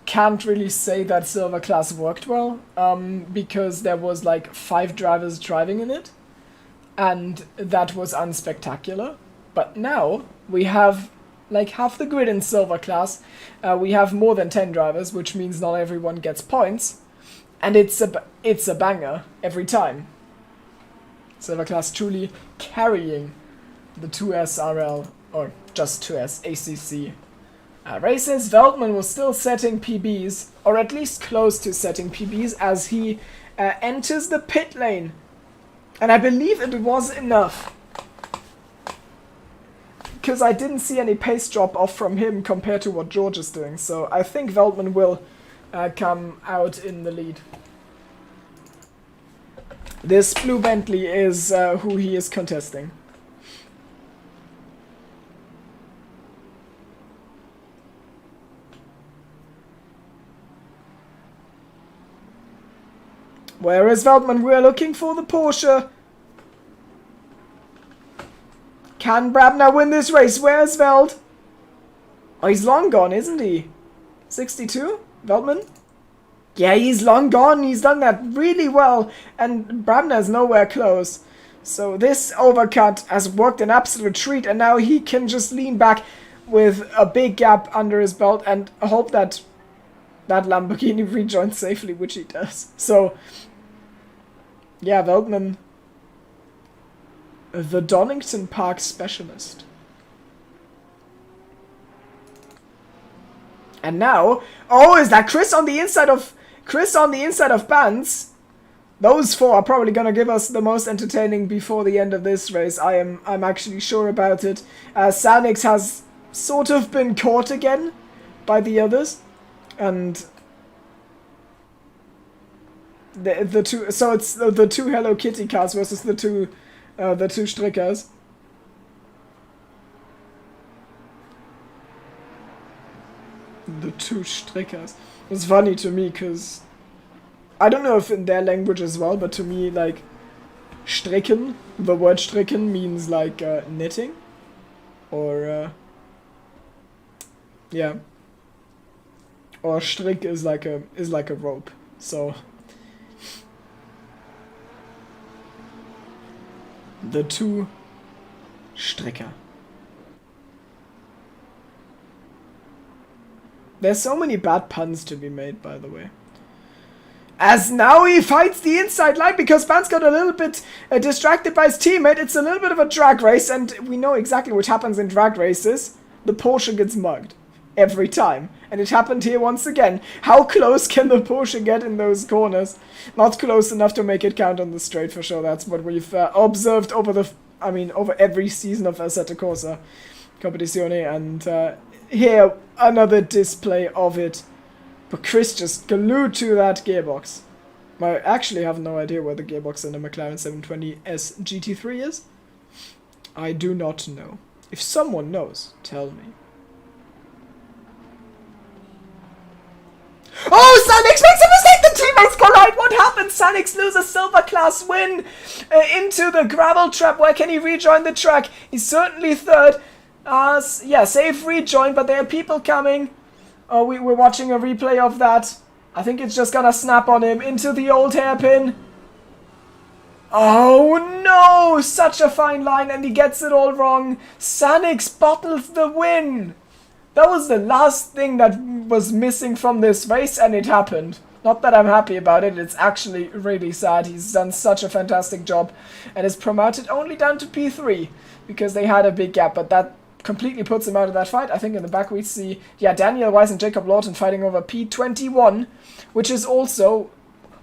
Speaker 1: can't really say that Silver Class worked well, because there was like 5 drivers driving in it, and that was unspectacular. But now we have like half the grid in Silver Class. We have more than 10 drivers, which means not everyone gets points, and it's a banger every time. Silver class truly carrying the 2SRL, or just 2S ACC races. Veltman was still setting PBs, or at least close to setting PBs, as he enters the pit lane. And I believe it was enough, because I didn't see any pace drop off from him compared to what George is doing. So I think Veltman will come out in the lead. This blue Bentley is who he is contesting. Where is Veltman? We're looking for the Porsche. Can Brabner win this race? Where's Veld? Oh, he's long gone, isn't he? 62? Veltman? Yeah, he's long gone. He's done that really well. And Brabner's nowhere close. So this overcut has worked an absolute treat. And now he can just lean back with a big gap under his belt and hope that that Lamborghini rejoins safely, which he does. So, yeah, Veltman, the Donington Park specialist. And now, oh, is that Chris on the inside of Bands? Those four are probably gonna give us the most entertaining before the end of this race. I'm actually sure about it. Sanix has sort of been caught again by the others, and the two. So it's the two Hello Kitty cars versus the two Strickers. The two Strickers. It's funny to me because I don't know if in their language as well, but to me, like, stricken, the word stricken means like knitting, or yeah, or strick is like a rope. So the two Stricker. There's so many bad puns to be made, by the way. As now he fights the inside line because Ban's got a little bit distracted by his teammate. It's a little bit of a drag race, and we know exactly what happens in drag races. The Porsche gets mugged. Every time. And it happened here once again. How close can the Porsche get in those corners? Not close enough to make it count on the straight, for sure. That's what we've observed over over every season of Assetto Corsa Competizione, and here, another display of it. But Chris just glued to that gearbox. I actually have no idea where the gearbox in the McLaren 720S GT3 is. I do not know. If someone knows, tell me. Oh, Sanix makes a mistake! The teammates collide! What happened? Sanix loses silver class win into the gravel trap. Where can he rejoin the track? He's certainly third. Yeah, safe rejoin, but there are people coming. Oh, we're watching a replay of that. I think it's just gonna snap on him into the old hairpin. Oh no! Such a fine line, and he gets it all wrong. Sanix bottles the win. That was the last thing that was missing from this race, and it happened. Not that I'm happy about it, it's actually really sad. He's done such a fantastic job, and is promoted only down to P3, because they had a big gap, but that completely puts him out of that fight. I think in the back we see, yeah, Daniel Weiss and Jacob Lawton fighting over P21, which is also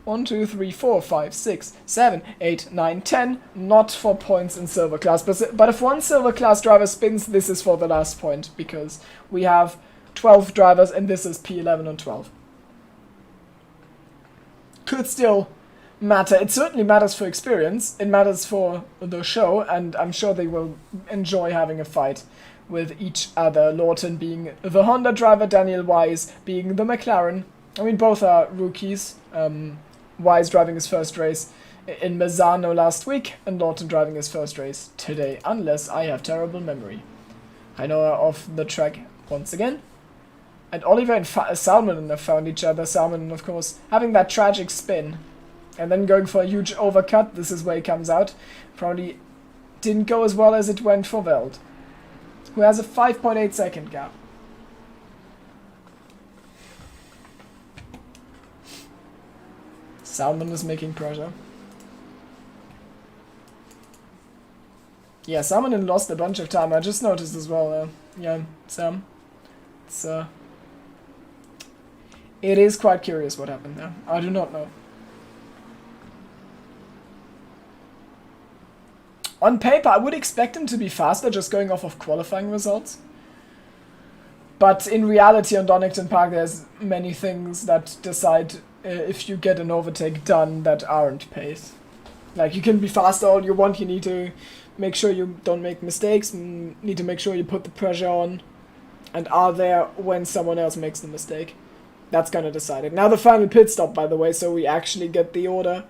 Speaker 1: 1, 2, 3, 4, 5, 6, 7, 8, 9, 10, not for points in silver class. But if one silver class driver spins, this is for the last point, because we have 12 drivers and this is P11 and 12. Could still matter. It certainly matters for experience. It matters for the show, and I'm sure they will enjoy having a fight with each other. Lawton being the Honda driver, Daniel Weiss being the McLaren. I mean, both are rookies. Weiss driving his first race in Misano last week, and Lawton driving his first race today, unless I have terrible memory. I know off the track once again. And Oliver and Salmon have found each other. Salmon, of course, having that tragic spin and then going for a huge overcut. This is where he comes out. Probably didn't go as well as it went for Veld, who has a 5.8 second gap. Salmon is making pressure. Yeah, Salmonen lost a bunch of time. I just noticed as well. Yeah, Sam. It's it is quite curious what happened there. I do not know. On paper, I would expect him to be faster just going off of qualifying results. But in reality on Donington Park, there's many things that decide if you get an overtake done that aren't pace. Like, you can be faster all you want, you need to make sure you don't make mistakes, need to make sure you put the pressure on, and are there when someone else makes the mistake. That's gonna decide it. Now the final pit stop, by the way, so we actually get the order,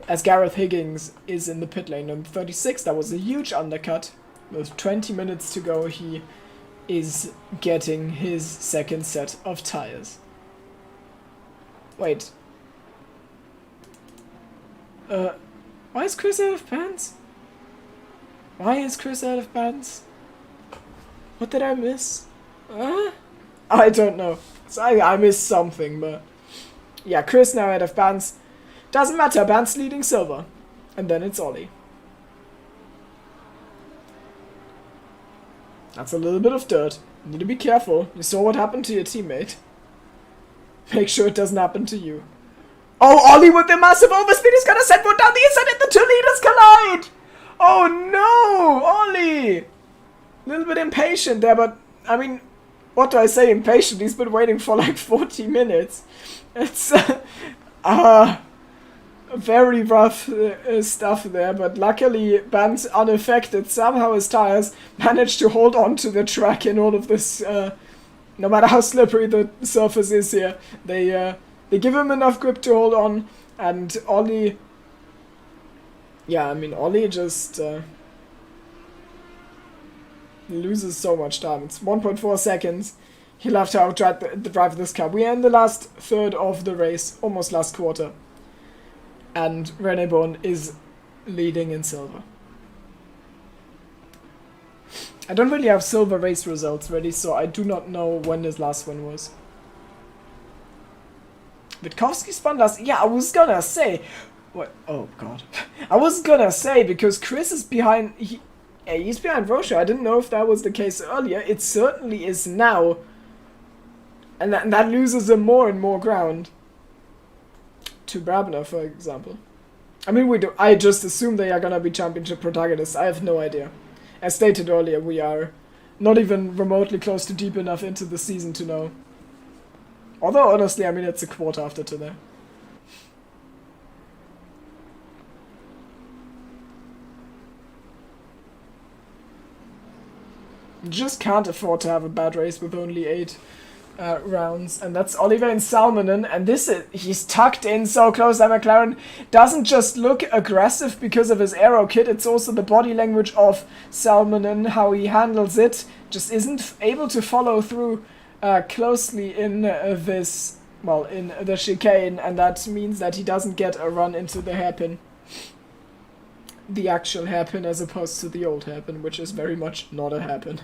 Speaker 1: as Gareth Higgins is in the pit lane on 36. That was a huge undercut. With 20 minutes to go, he is getting his second set of tires. Wait. Why is Chris out of pants? Why is Chris out of pants? What did I miss? I don't know. So I missed something, but... Yeah, Chris now out of pants. Doesn't matter, Band's leading silver. And then it's Ollie. That's a little bit of dirt. You need to be careful. You saw what happened to your teammate. Make sure it doesn't happen to you. Oh, Ollie with the massive overspeed is gonna set foot down the inside and the 2 leaders collide! Oh no, Ollie! A little bit impatient there, but I mean, what do I say impatient? He's been waiting for like 40 minutes. It's very rough stuff there, but luckily Band's unaffected. Somehow his tires managed to hold on to the track in all of this, no matter how slippery the surface is here. They give him enough grip to hold on, and Ollie... Yeah, I mean, Ollie just loses so much time. It's 1.4 seconds. He'll have to outdrive this car. We are in the last third of the race, almost last quarter. And Rene Bon is leading in silver. I don't really have silver race results ready, so I do not know when this last one was. Witkowski spun last... Yeah, I was gonna say... What? Oh, God. I was gonna say, because Chris is behind... He's behind Rocha. I didn't know if that was the case earlier. It certainly is now. And that loses him more and more ground. To Brabner, for example. I mean, I just assume they are gonna be championship protagonists. I have no idea. As stated earlier, we are not even remotely close to deep enough into the season to know. Although, honestly, I mean, it's a quarter after today. You just can't afford to have a bad race with only 8 rounds, and that's Oliver and Salmonen, and he's tucked in so close that McLaren doesn't just look aggressive because of his aero kit, it's also the body language of Salmonen, how he handles it, just isn't able to follow through closely in this, well, in the chicane, and that means that he doesn't get a run into the hairpin. The actual hairpin as opposed to the old hairpin, which is very much not a hairpin.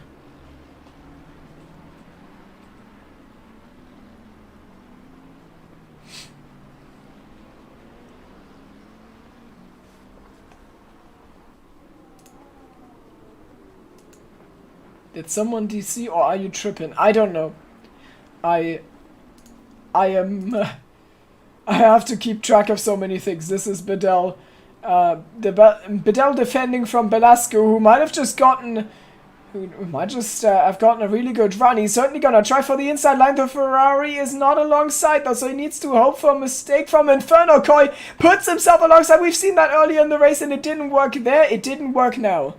Speaker 1: Did someone DC or are you tripping? I don't know. I am... I have to keep track of so many things. This is Bedell. Bedell defending from Belasco, who might have just gotten... Who might just have gotten a really good run. He's certainly gonna try for the inside line. The Ferrari is not alongside though, so he needs to hope for a mistake from Inferno. Koi puts himself alongside. We've seen that earlier in the race and it didn't work there. It didn't work now.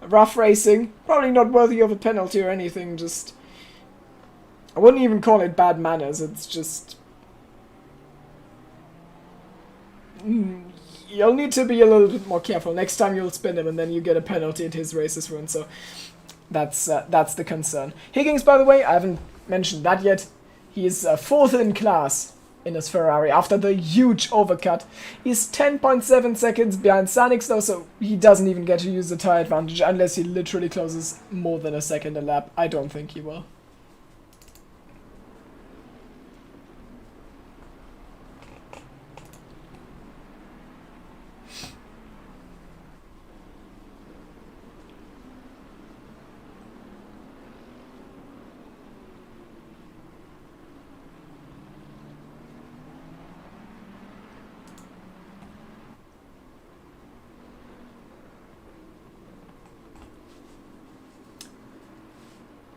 Speaker 1: Rough racing. Probably not worthy of a penalty or anything, just... I wouldn't even call it bad manners, it's just... You'll need to be a little bit more careful. Next time you'll spin him and then you get a penalty and his race is ruined, so... That's the concern. Higgins, by the way, I haven't mentioned that yet. He is 4th in class in his Ferrari after the huge overcut. He's 10.7 seconds behind Sanix though, so he doesn't even get to use the tire advantage unless he literally closes more than a second a lap. I don't think he will.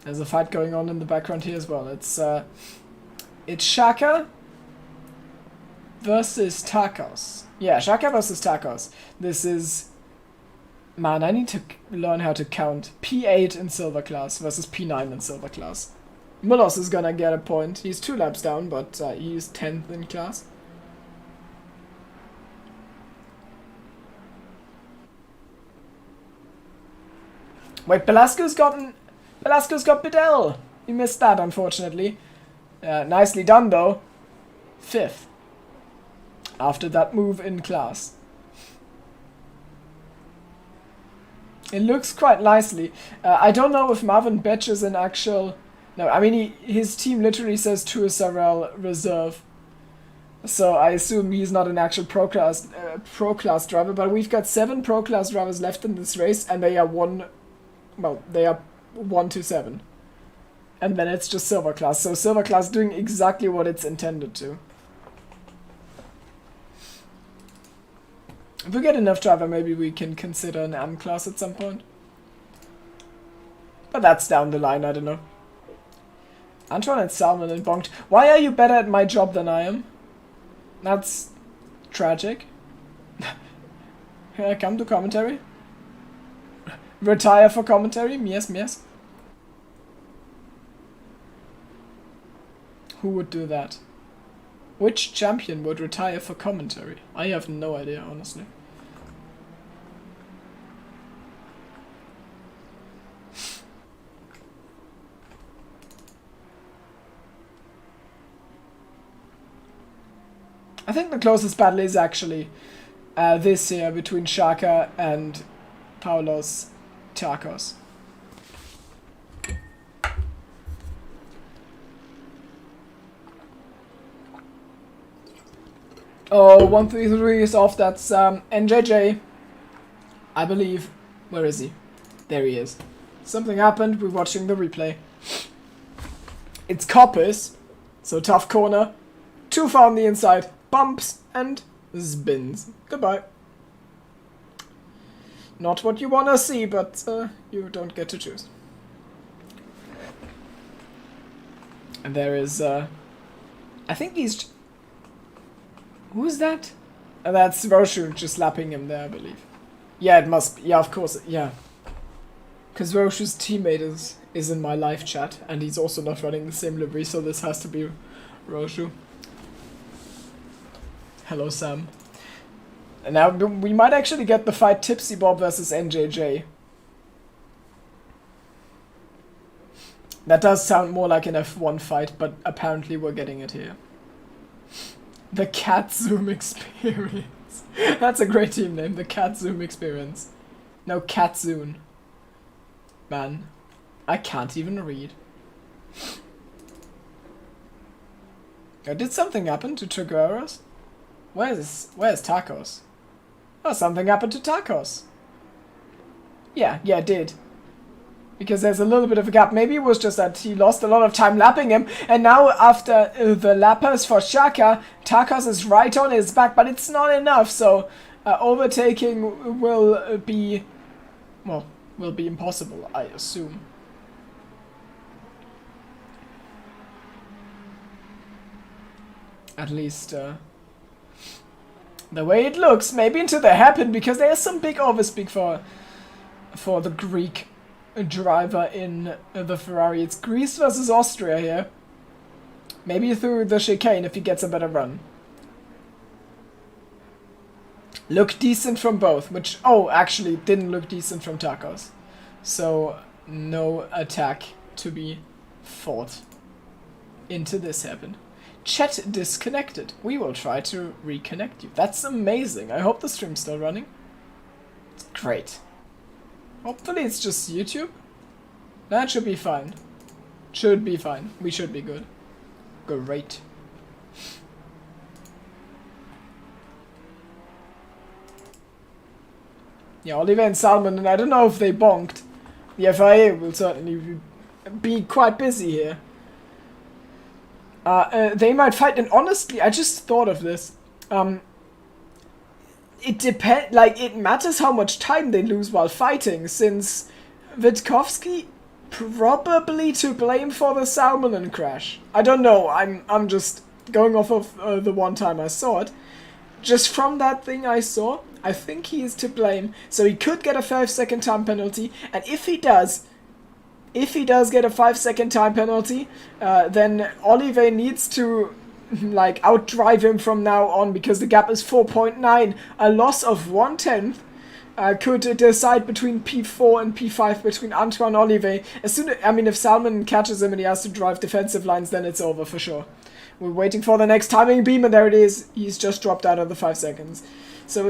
Speaker 1: There's a fight going on in the background here as well. It's Shaka versus Tacos. Yeah, Shaka versus Tacos. This is... Man, I need to learn how to count. P8 in silver class versus P9 in silver class. Mulos is gonna get a point. He's 2 laps down, but he's 10th in class. Wait, Velasco's got Bedell. He missed that, unfortunately. Nicely done, though. 5th. After that move in class. It looks quite nicely. I don't know if Marvin Betch is an actual... No, I mean, his team literally says Tour Sorel Reserve. So I assume he's not an actual pro class driver, but we've got 7 pro class drivers left in this race, and they are 1 to 7. And then it's just silver class. So silver class doing exactly what it's intended to. If we get enough driver, maybe we can consider an M class at some point. But that's down the line, I don't know. Antoine and Salmon and Bonked. Why are you better at my job than I am? That's tragic. Come to commentary. Retire for commentary? Yes, yes. Who would do that? Which champion would retire for commentary? I have no idea, honestly. I think the closest battle is actually this year between Shaka and Paulos Tacos. Oh, 133 is off. That's NJJ, I believe. Where is he? There he is. Something happened. We're watching the replay. It's Coppers, so tough corner. Too far on the inside. Bumps and spins. Goodbye. Not what you wanna see, but you don't get to choose. And there is, I think he's... Who's that? That's Roshu just slapping him there, I believe. Yeah, it must be. Yeah, of course. Yeah. Because Roshu's teammate is in my live chat, and he's also not running the same livery, so this has to be Roshu. Hello, Sam. And now we might actually get the fight Tipsy Bob versus NJJ. That does sound more like an F1 fight, but apparently we're getting it here. The Cat Zoom Experience. That's a great team name, the Cat Zoom Experience. No, Cat Zoom. Man, I can't even read. Did something happen to Trigueros? Where's Tacos? Oh, something happened to Tacos. Yeah, it did. Because there's a little bit of a gap. Maybe it was just that he lost a lot of time lapping him. And now after the lappers for Shaka, Tacos is right on his back. But it's not enough. So overtaking will be impossible, I assume. At least the way it looks. Maybe into the hairpin, because there's some big overspeak for the Greek driver in the Ferrari. It's Greece versus Austria here. Maybe through the chicane if he gets a better run. Look decent from both, which, oh, actually didn't look decent from Tacos. So no attack to be fought into this hairpin. Chat disconnected. We will try to reconnect you. That's amazing. I hope the stream's still running. It's great. Hopefully it's just YouTube. That should be fine. Should be fine. We should be good. Great. Yeah, Oliver and Salmon, and I don't know if they bonked. The FIA will certainly be quite busy here. They might fight, and honestly, I just thought of this. It matters how much time they lose while fighting, since Witkowski probably to blame for the Salmonen crash. I don't know. I'm just going off of the one time I saw it. Just from that thing I saw, I think he is to blame. So he could get a 5-second time penalty, and if he does get a 5-second time penalty, then Olive needs to like outdrive him from now on, because the gap is 4.9. A loss of 1/10 could decide between P4 and P5 between Antoine Olive. I mean, if Salmon catches him and he has to drive defensive lines, then it's over for sure. We're waiting for the next timing beam, and there it is. He's just dropped out of the 5 seconds. So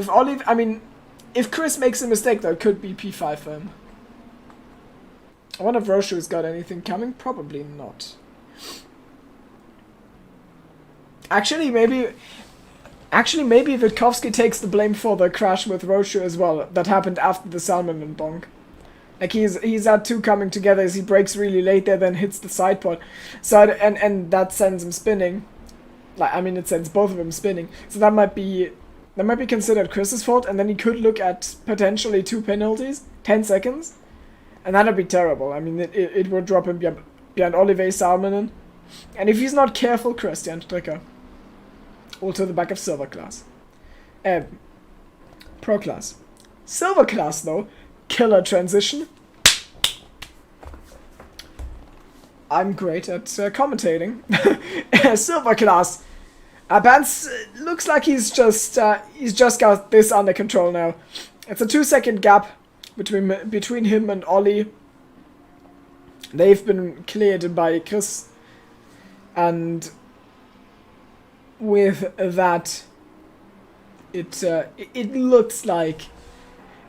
Speaker 1: if Chris makes a mistake, though, it could be P5 for him. I wonder if Roshu's got anything coming. Probably not. Actually, maybe Witkowski takes the blame for the crash with Roshu as well. That happened after the Salmon and bonk. Like he's had two coming together as he breaks really late there, then hits the side pod. So and that sends him spinning. Like, I mean, it sends both of them spinning. So that might be considered Chris's fault, and then he could look at potentially 2 penalties, 10 seconds, and that'd be terrible. I mean, it would drop him behind Olive Salmonen, and if he's not careful, Christian Stricker. All to the back of Silver Class. Pro Class. Silver Class, though. Killer transition. I'm great at commentating. Silver Class. Bance looks like he's just got this under control now. It's a 2-second gap between him and Ollie. They've been cleared by Chris, and with that, it looks like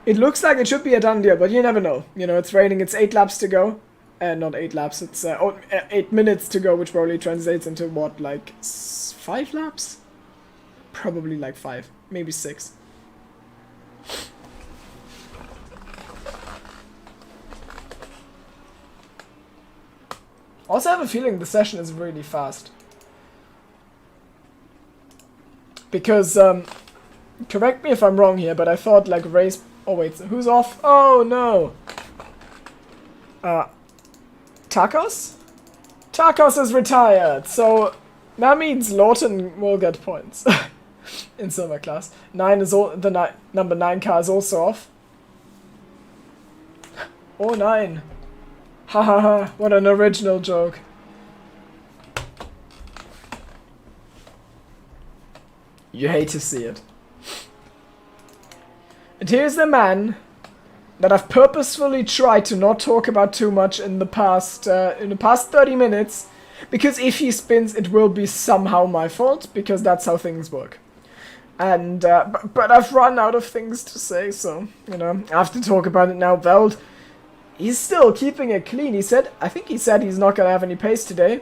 Speaker 1: it should be a done deal, but you never know. You know, it's raining. It's 8 laps to go. Not 8 laps. It's 8 minutes to go, which probably translates into what, like 5 laps? Probably like 5, maybe 6. Also, I have a feeling the session is really fast. Because, correct me if I'm wrong here, but I thought like race... Oh wait, so who's off? Oh no! Takos? Takos is retired, so that means Lawton will get points in Silver Class. Number 9 car is also off. Oh, 9. Ha ha ha, what an original joke. You hate to see it. And here's the man that I've purposefully tried to not talk about too much in the past 30 minutes, because if he spins, it will be somehow my fault, because that's how things work. And but I've run out of things to say, so you know, I have to talk about it now. Veld, he's still keeping it clean. I think he said he's not gonna have any pace today.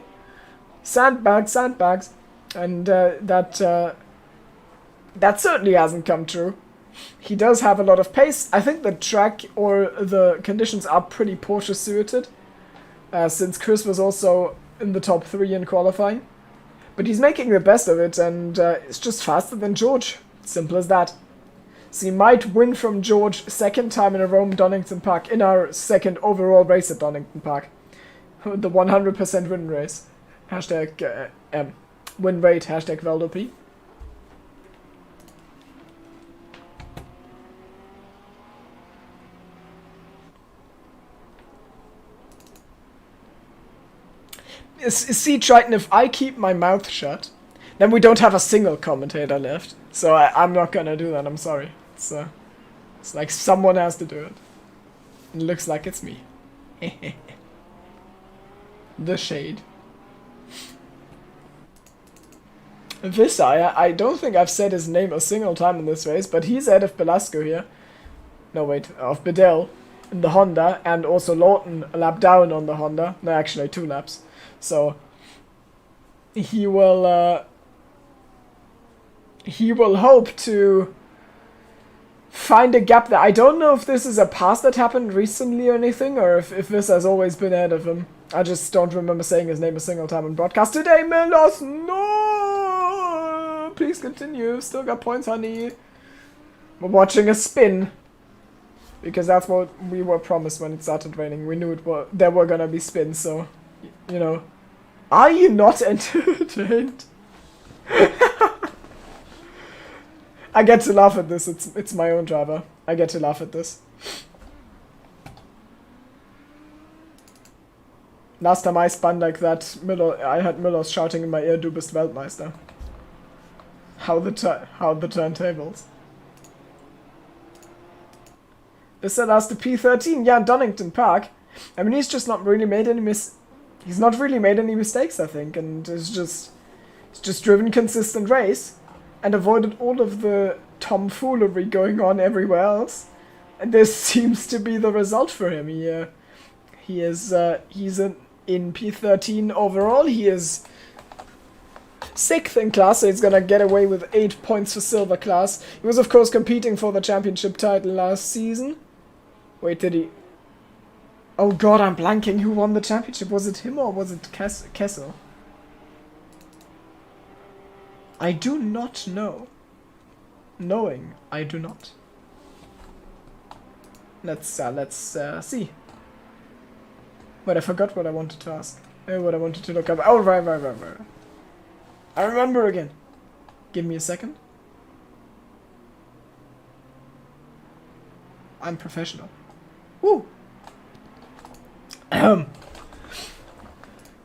Speaker 1: Sandbags, and that certainly hasn't come true. He does have a lot of pace. I think the track or the conditions are pretty Porsche suited, since Chris was also in the top 3 in qualifying. But he's making the best of it, and it's just faster than George. Simple as that. So he might win from George 2nd time in a row in Donington Park, in our 2nd overall race at Donington Park. The 100% win race. Hashtag win rate, hashtag VeldoP. See, Triton, if I keep my mouth shut, then we don't have a single commentator left. So I'm not gonna do that, I'm sorry. It's like someone has to do it. It looks like it's me. The shade. Visay, I don't think I've said his name a single time in this race, but he's ahead of Belasco here. No, wait, of Bedell in the Honda, and also Lawton a lap down on the Honda. No, actually 2 laps. So he will hope to find a gap there. I don't know if this is a pass that happened recently or anything, or if this has always been ahead of him. I just don't remember saying his name a single time on broadcast today. Milos, no! Please continue. Still got points, honey. We're watching a spin. Because that's what we were promised when it started raining. We knew there were gonna be spins, so, you know. Are you not entertained? I get to laugh at this. It's my own driver. I get to laugh at this. Last time I spun like that, I had Müller shouting in my ear, "Du bist Weltmeister." How the turntables. This allows the P13, yeah, Donington Park. I mean, he's just not really made any mistakes, I think, and he's just driven consistent race and avoided all of the tomfoolery going on everywhere else. And this seems to be the result for him. He's in P13 overall. He is 6th in class, so he's gonna get away with 8 points for silver class. He was, of course, competing for the championship title last season. Wait, did he? Oh god, I'm blanking. Who won the championship? Was it him or was it Kessel? I do not know. Knowing, I do not. Let's see. Wait, I forgot what I wanted to ask. What I wanted to look up. Oh, right. I remember again. Give me a second. I'm professional. Woo!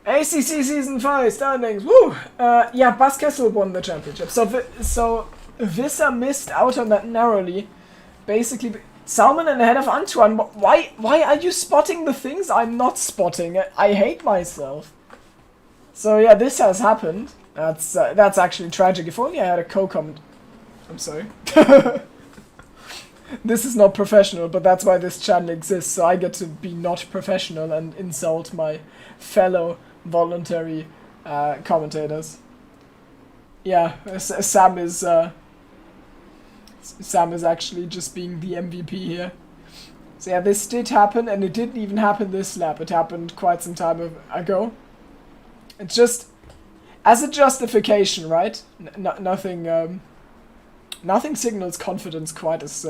Speaker 1: ACC Season 5 standings. Woo! Yeah, Bas Kessel won the championship. So Visser missed out on that narrowly. Basically, Salmon ahead of Antoine. Why are you spotting the things I'm not spotting? I hate myself. So yeah, this has happened. That's actually tragic. If only I had a co-comment. I'm sorry. This is not professional, but that's why this channel exists, so I get to be not professional and insult my fellow voluntary commentators. Yeah, Sam is actually just being the MVP here. So yeah, this did happen, and it didn't even happen this lap. It happened quite some time ago. It's just as a justification, right? Nothing signals confidence quite as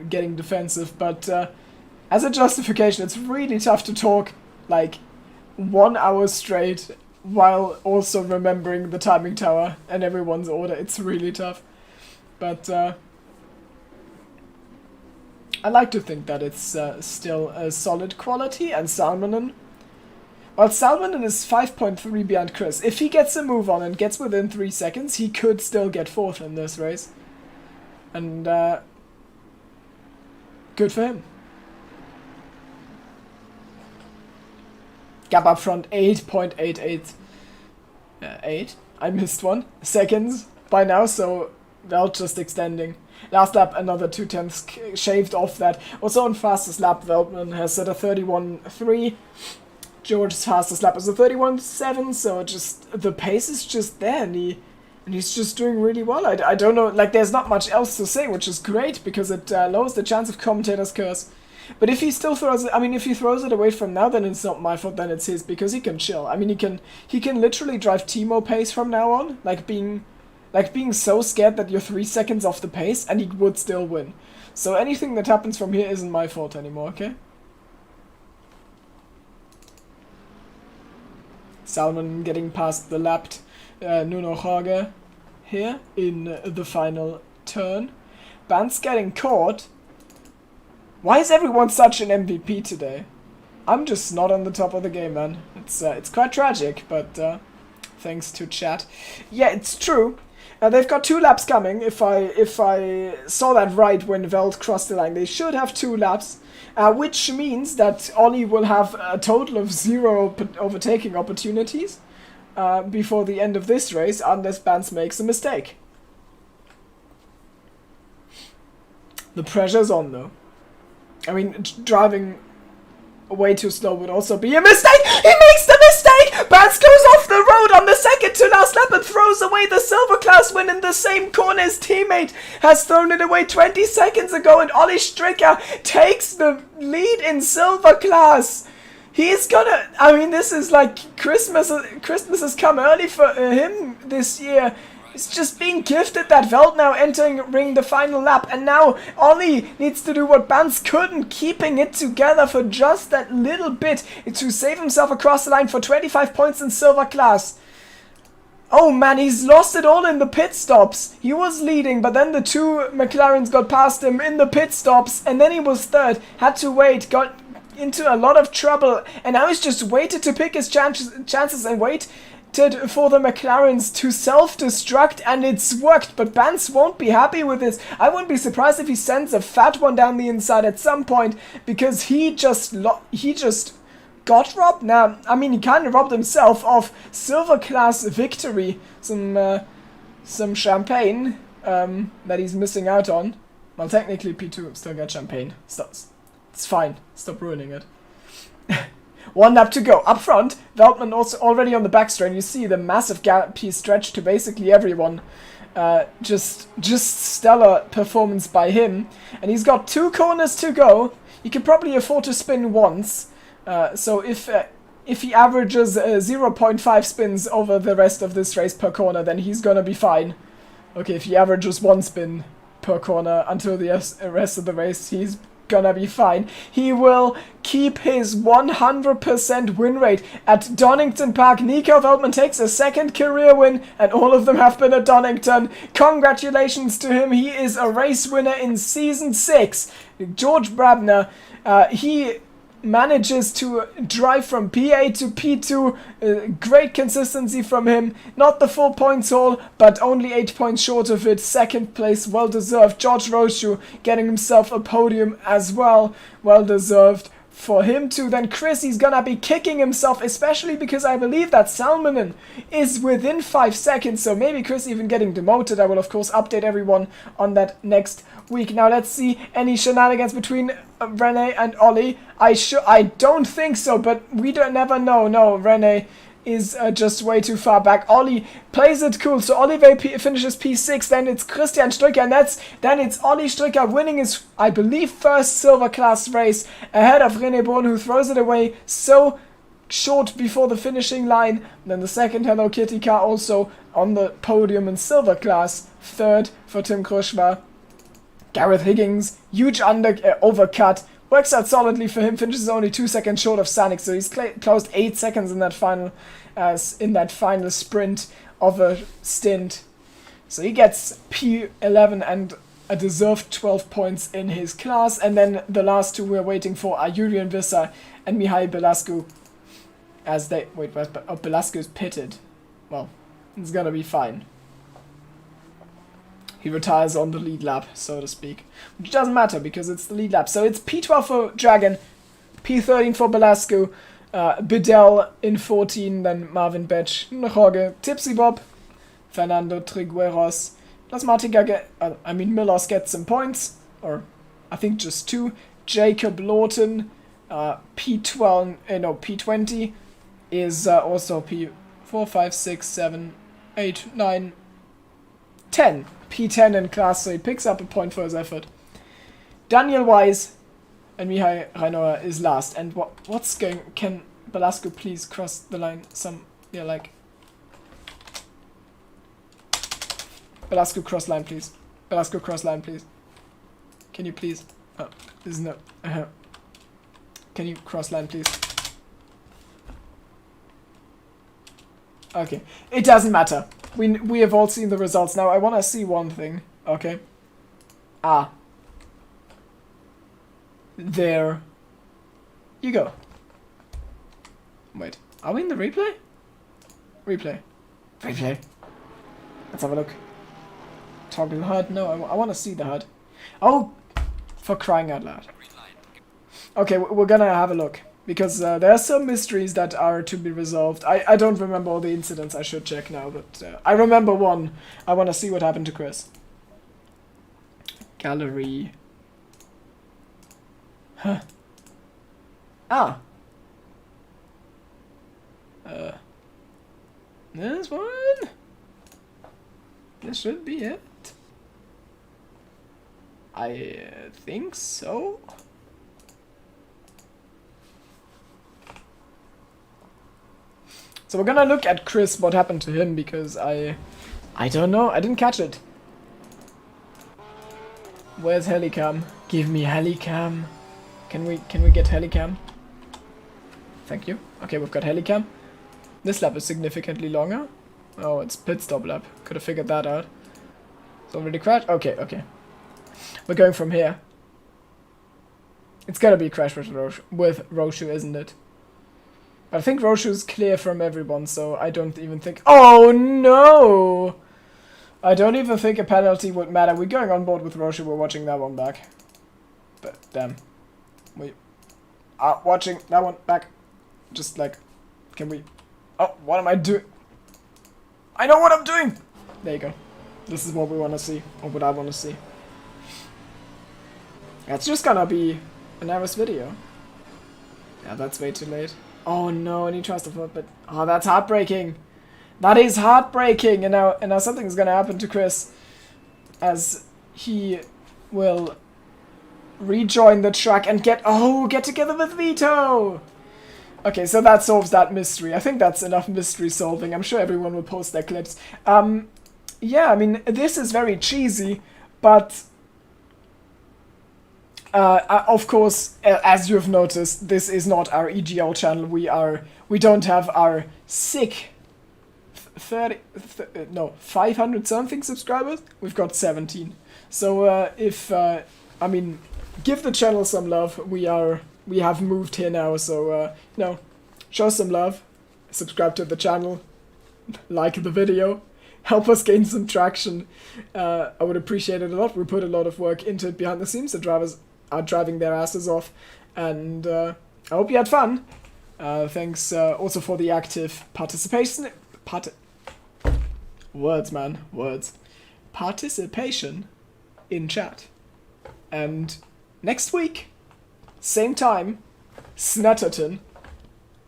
Speaker 1: getting defensive, but as a justification, it's really tough to talk like 1 hour straight while also remembering the timing tower and everyone's order. It's really tough, but I like to think that it's still a solid quality. And Salmonen, well, Salmonen is 5.3 behind Chris. If he gets a move on and gets within 3 seconds, he could still get 4th in this race. And good for him. Gap up front, 8.88. 8. I missed 1 seconds by now, so they're just extending. Last lap, another 2/10 shaved off that. Also on fastest lap, Veltman has set a 31.3. George's fastest lap is a 31.7, so just the pace is just there, and he's just doing really well. I don't know, like, there's not much else to say, which is great, because it lowers the chance of commentator's curse. But if he still throws it, I mean, if he throws it away from now, then it's not my fault, then it's his, because he can chill. I mean, he can literally drive Timo pace from now on, like being so scared that you're 3 seconds off the pace, and he would still win. So anything that happens from here isn't my fault anymore, okay? Salmon getting past the lapped Nuno Jorge here in the final turn. Bant's getting caught. Why is everyone such an MVP today? I'm just not on the top of the game, man. It's quite tragic, but thanks to chat. Yeah, it's true. They've got 2 laps coming. If I saw that right when Veld crossed the line, they should have 2 laps, which means that Ollie will have a total of 0 overtaking opportunities before the end of this race, unless Bans makes a mistake. The pressure's on, though. I mean, driving way too slow would also be a mistake. He makes the mistake. Bans goes off the road on the second to last lap and throws away the silver class win in the same corner his teammate has thrown it away 20 seconds ago, and Ollie Stricker takes the lead in silver class. He's gonna, I mean, this is like Christmas has come early for him this year. He's just being gifted that Veld now entering the final lap. And now Ollie needs to do what Bans couldn't, keeping it together for just that little bit to save himself across the line for 25 points in silver class. Oh man, he's lost it all in the pit stops. He was leading, but then the two McLarens got past him in the pit stops, and then he was third, had to wait, got into a lot of trouble, and now he's just waited to pick his chances and waited for the McLarens to self-destruct, and it's worked, but Bans won't be happy with this. I wouldn't be surprised if he sends a fat one down the inside at some point, because he just got robbed. Now, I mean, he kind of robbed himself of silver class victory. Some champagne that he's missing out on. Well, technically P2 still got champagne. It's fine. Stop ruining it. One lap to go. Up front, Veltman also already on the backstraight. You see the massive gap he stretched to basically everyone. Just stellar performance by him. And he's got 2 corners to go. He could probably afford to spin once. So if he averages 0.5 spins over the rest of this race per corner, then he's gonna be fine. Okay, if he averages 1 spin per corner until the rest of the race, he's gonna be fine. He will keep his 100% win rate at Donington Park. Nico Veltman takes a second career win, and all of them have been at Donington. Congratulations to him. He is a race winner in Season 6. George Brabner, he manages to drive from P8 to P2. Great consistency from him. Not the full points haul, but only 8 points short of it. Second place, well deserved. George Rochu getting himself a podium as well. Well deserved for him too. Then Chris, he's gonna be kicking himself, especially because I believe that Salmonen is within 5 seconds, so maybe Chris even getting demoted. I will of course update everyone on that next week. Now let's see any shenanigans between Rene and Ollie. I don't think so, but we don't never know. No, Rene is just way too far back. Ollie plays it cool, so Oliver finishes P6, then it's Christian Stricker, and then it's Ollie Stricker winning his, I believe, first silver class race ahead of René Born, who throws it away so short before the finishing line. And then the second Hello Kitty car also on the podium in silver class. Third for Tim Kruschwa. Gareth Higgins, huge overcut. Works out solidly for him, finishes only 2 seconds short of Sanik, so he's closed 8 seconds in that final sprint of a stint. So he gets P11 and a deserved 12 points in his class, and then the last two we're waiting for are Julian Visser and Mihai Belascu. As they Belascu's pitted. Well, it's gonna be fine. He retires on the lead lap, so to speak. Which doesn't matter, because it's the lead lap. So it's P12 for Dragon, P13 for Belascu, Bidell in 14, then Marvin Betch, Jorge, Tipsy Bob, Fernando Trigueros, Milos gets some points, or I think just 2. Jacob Lawton, P20 is also P4, 5, 6, 7, 8, 9, 10. P10 in class, so he picks up a point for his effort. Daniel Wise and Mihai Reinoer is last. And what's going... Can Belascu please cross the line? Belascu cross line, please. Belascu cross line, please. Can you please... Oh, this is no... Can you cross line, please? Okay. It doesn't matter. We have all seen the results. Now, I want to see one thing. Okay. There you go. Wait. Are we in the replay? Replay. Let's have a look. Toggle HUD. No, I want to see the HUD. Oh, for crying out loud. Okay, we're gonna have a look. Because there are some mysteries that are to be resolved. I don't remember all the incidents. I should check now, but I remember one. I want to see what happened to Chris. Gallery. Huh. This one? This should be it. I think so. So we're gonna look at Chris, what happened to him, because I I don't know. I didn't catch it. Where's Helicam? Give me Helicam. Can we get Helicam? Thank you. Okay, we've got Helicam. This lap is significantly longer. Oh, it's pit stop lap. Could have figured that out. It's already crashed? Okay, okay. We're going from here. It's gotta be a crash with Roshu, isn't it? But I think Roshu's clear from everyone, so I don't even think... Oh, no! I don't even think a penalty would matter. We're going on board with Roshu. We're watching that one back. But, damn. We are watching that one back. Just like... Can we... Oh, what am I doing? I know what I'm doing! There you go. This is what we want to see. Or what I want to see. It's just gonna be an Aris video. Yeah, that's way too late. Oh no, and he tries to flip, but... Oh, that's heartbreaking! That is heartbreaking! And now something's gonna happen to Chris. As he will rejoin the track and get together with Vito! Okay, so that solves that mystery. I think that's enough mystery solving. I'm sure everyone will post their clips. Yeah, I mean, this is very cheesy, but... of course, as you've noticed, this is not our EGL channel. We don't have our sick 500 something subscribers. We've got 17. So I mean, give the channel some love. We have moved here now, so show some love. Subscribe to the channel, like the video, help us gain some traction. I would appreciate it a lot. We put a lot of work into it behind the scenes. The drivers are driving their asses off, and I hope you had fun. Thanks also for the active participation. Words, man, words. Participation in chat. And next week, same time, Snetterton.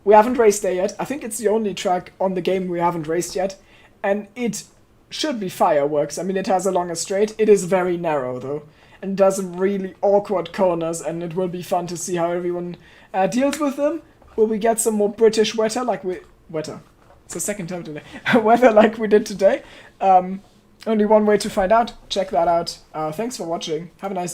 Speaker 1: We haven't raced there yet. I think it's the only track on the game we haven't raced yet, and it should be fireworks. I mean, it has a longer straight. It is very narrow though, and does some really awkward corners, and it will be fun to see how everyone deals with them. Will we get some more British weather like we... Weather. It's the second time today. Weather like we did today. Only one way to find out. Check that out. Thanks for watching. Have a nice day.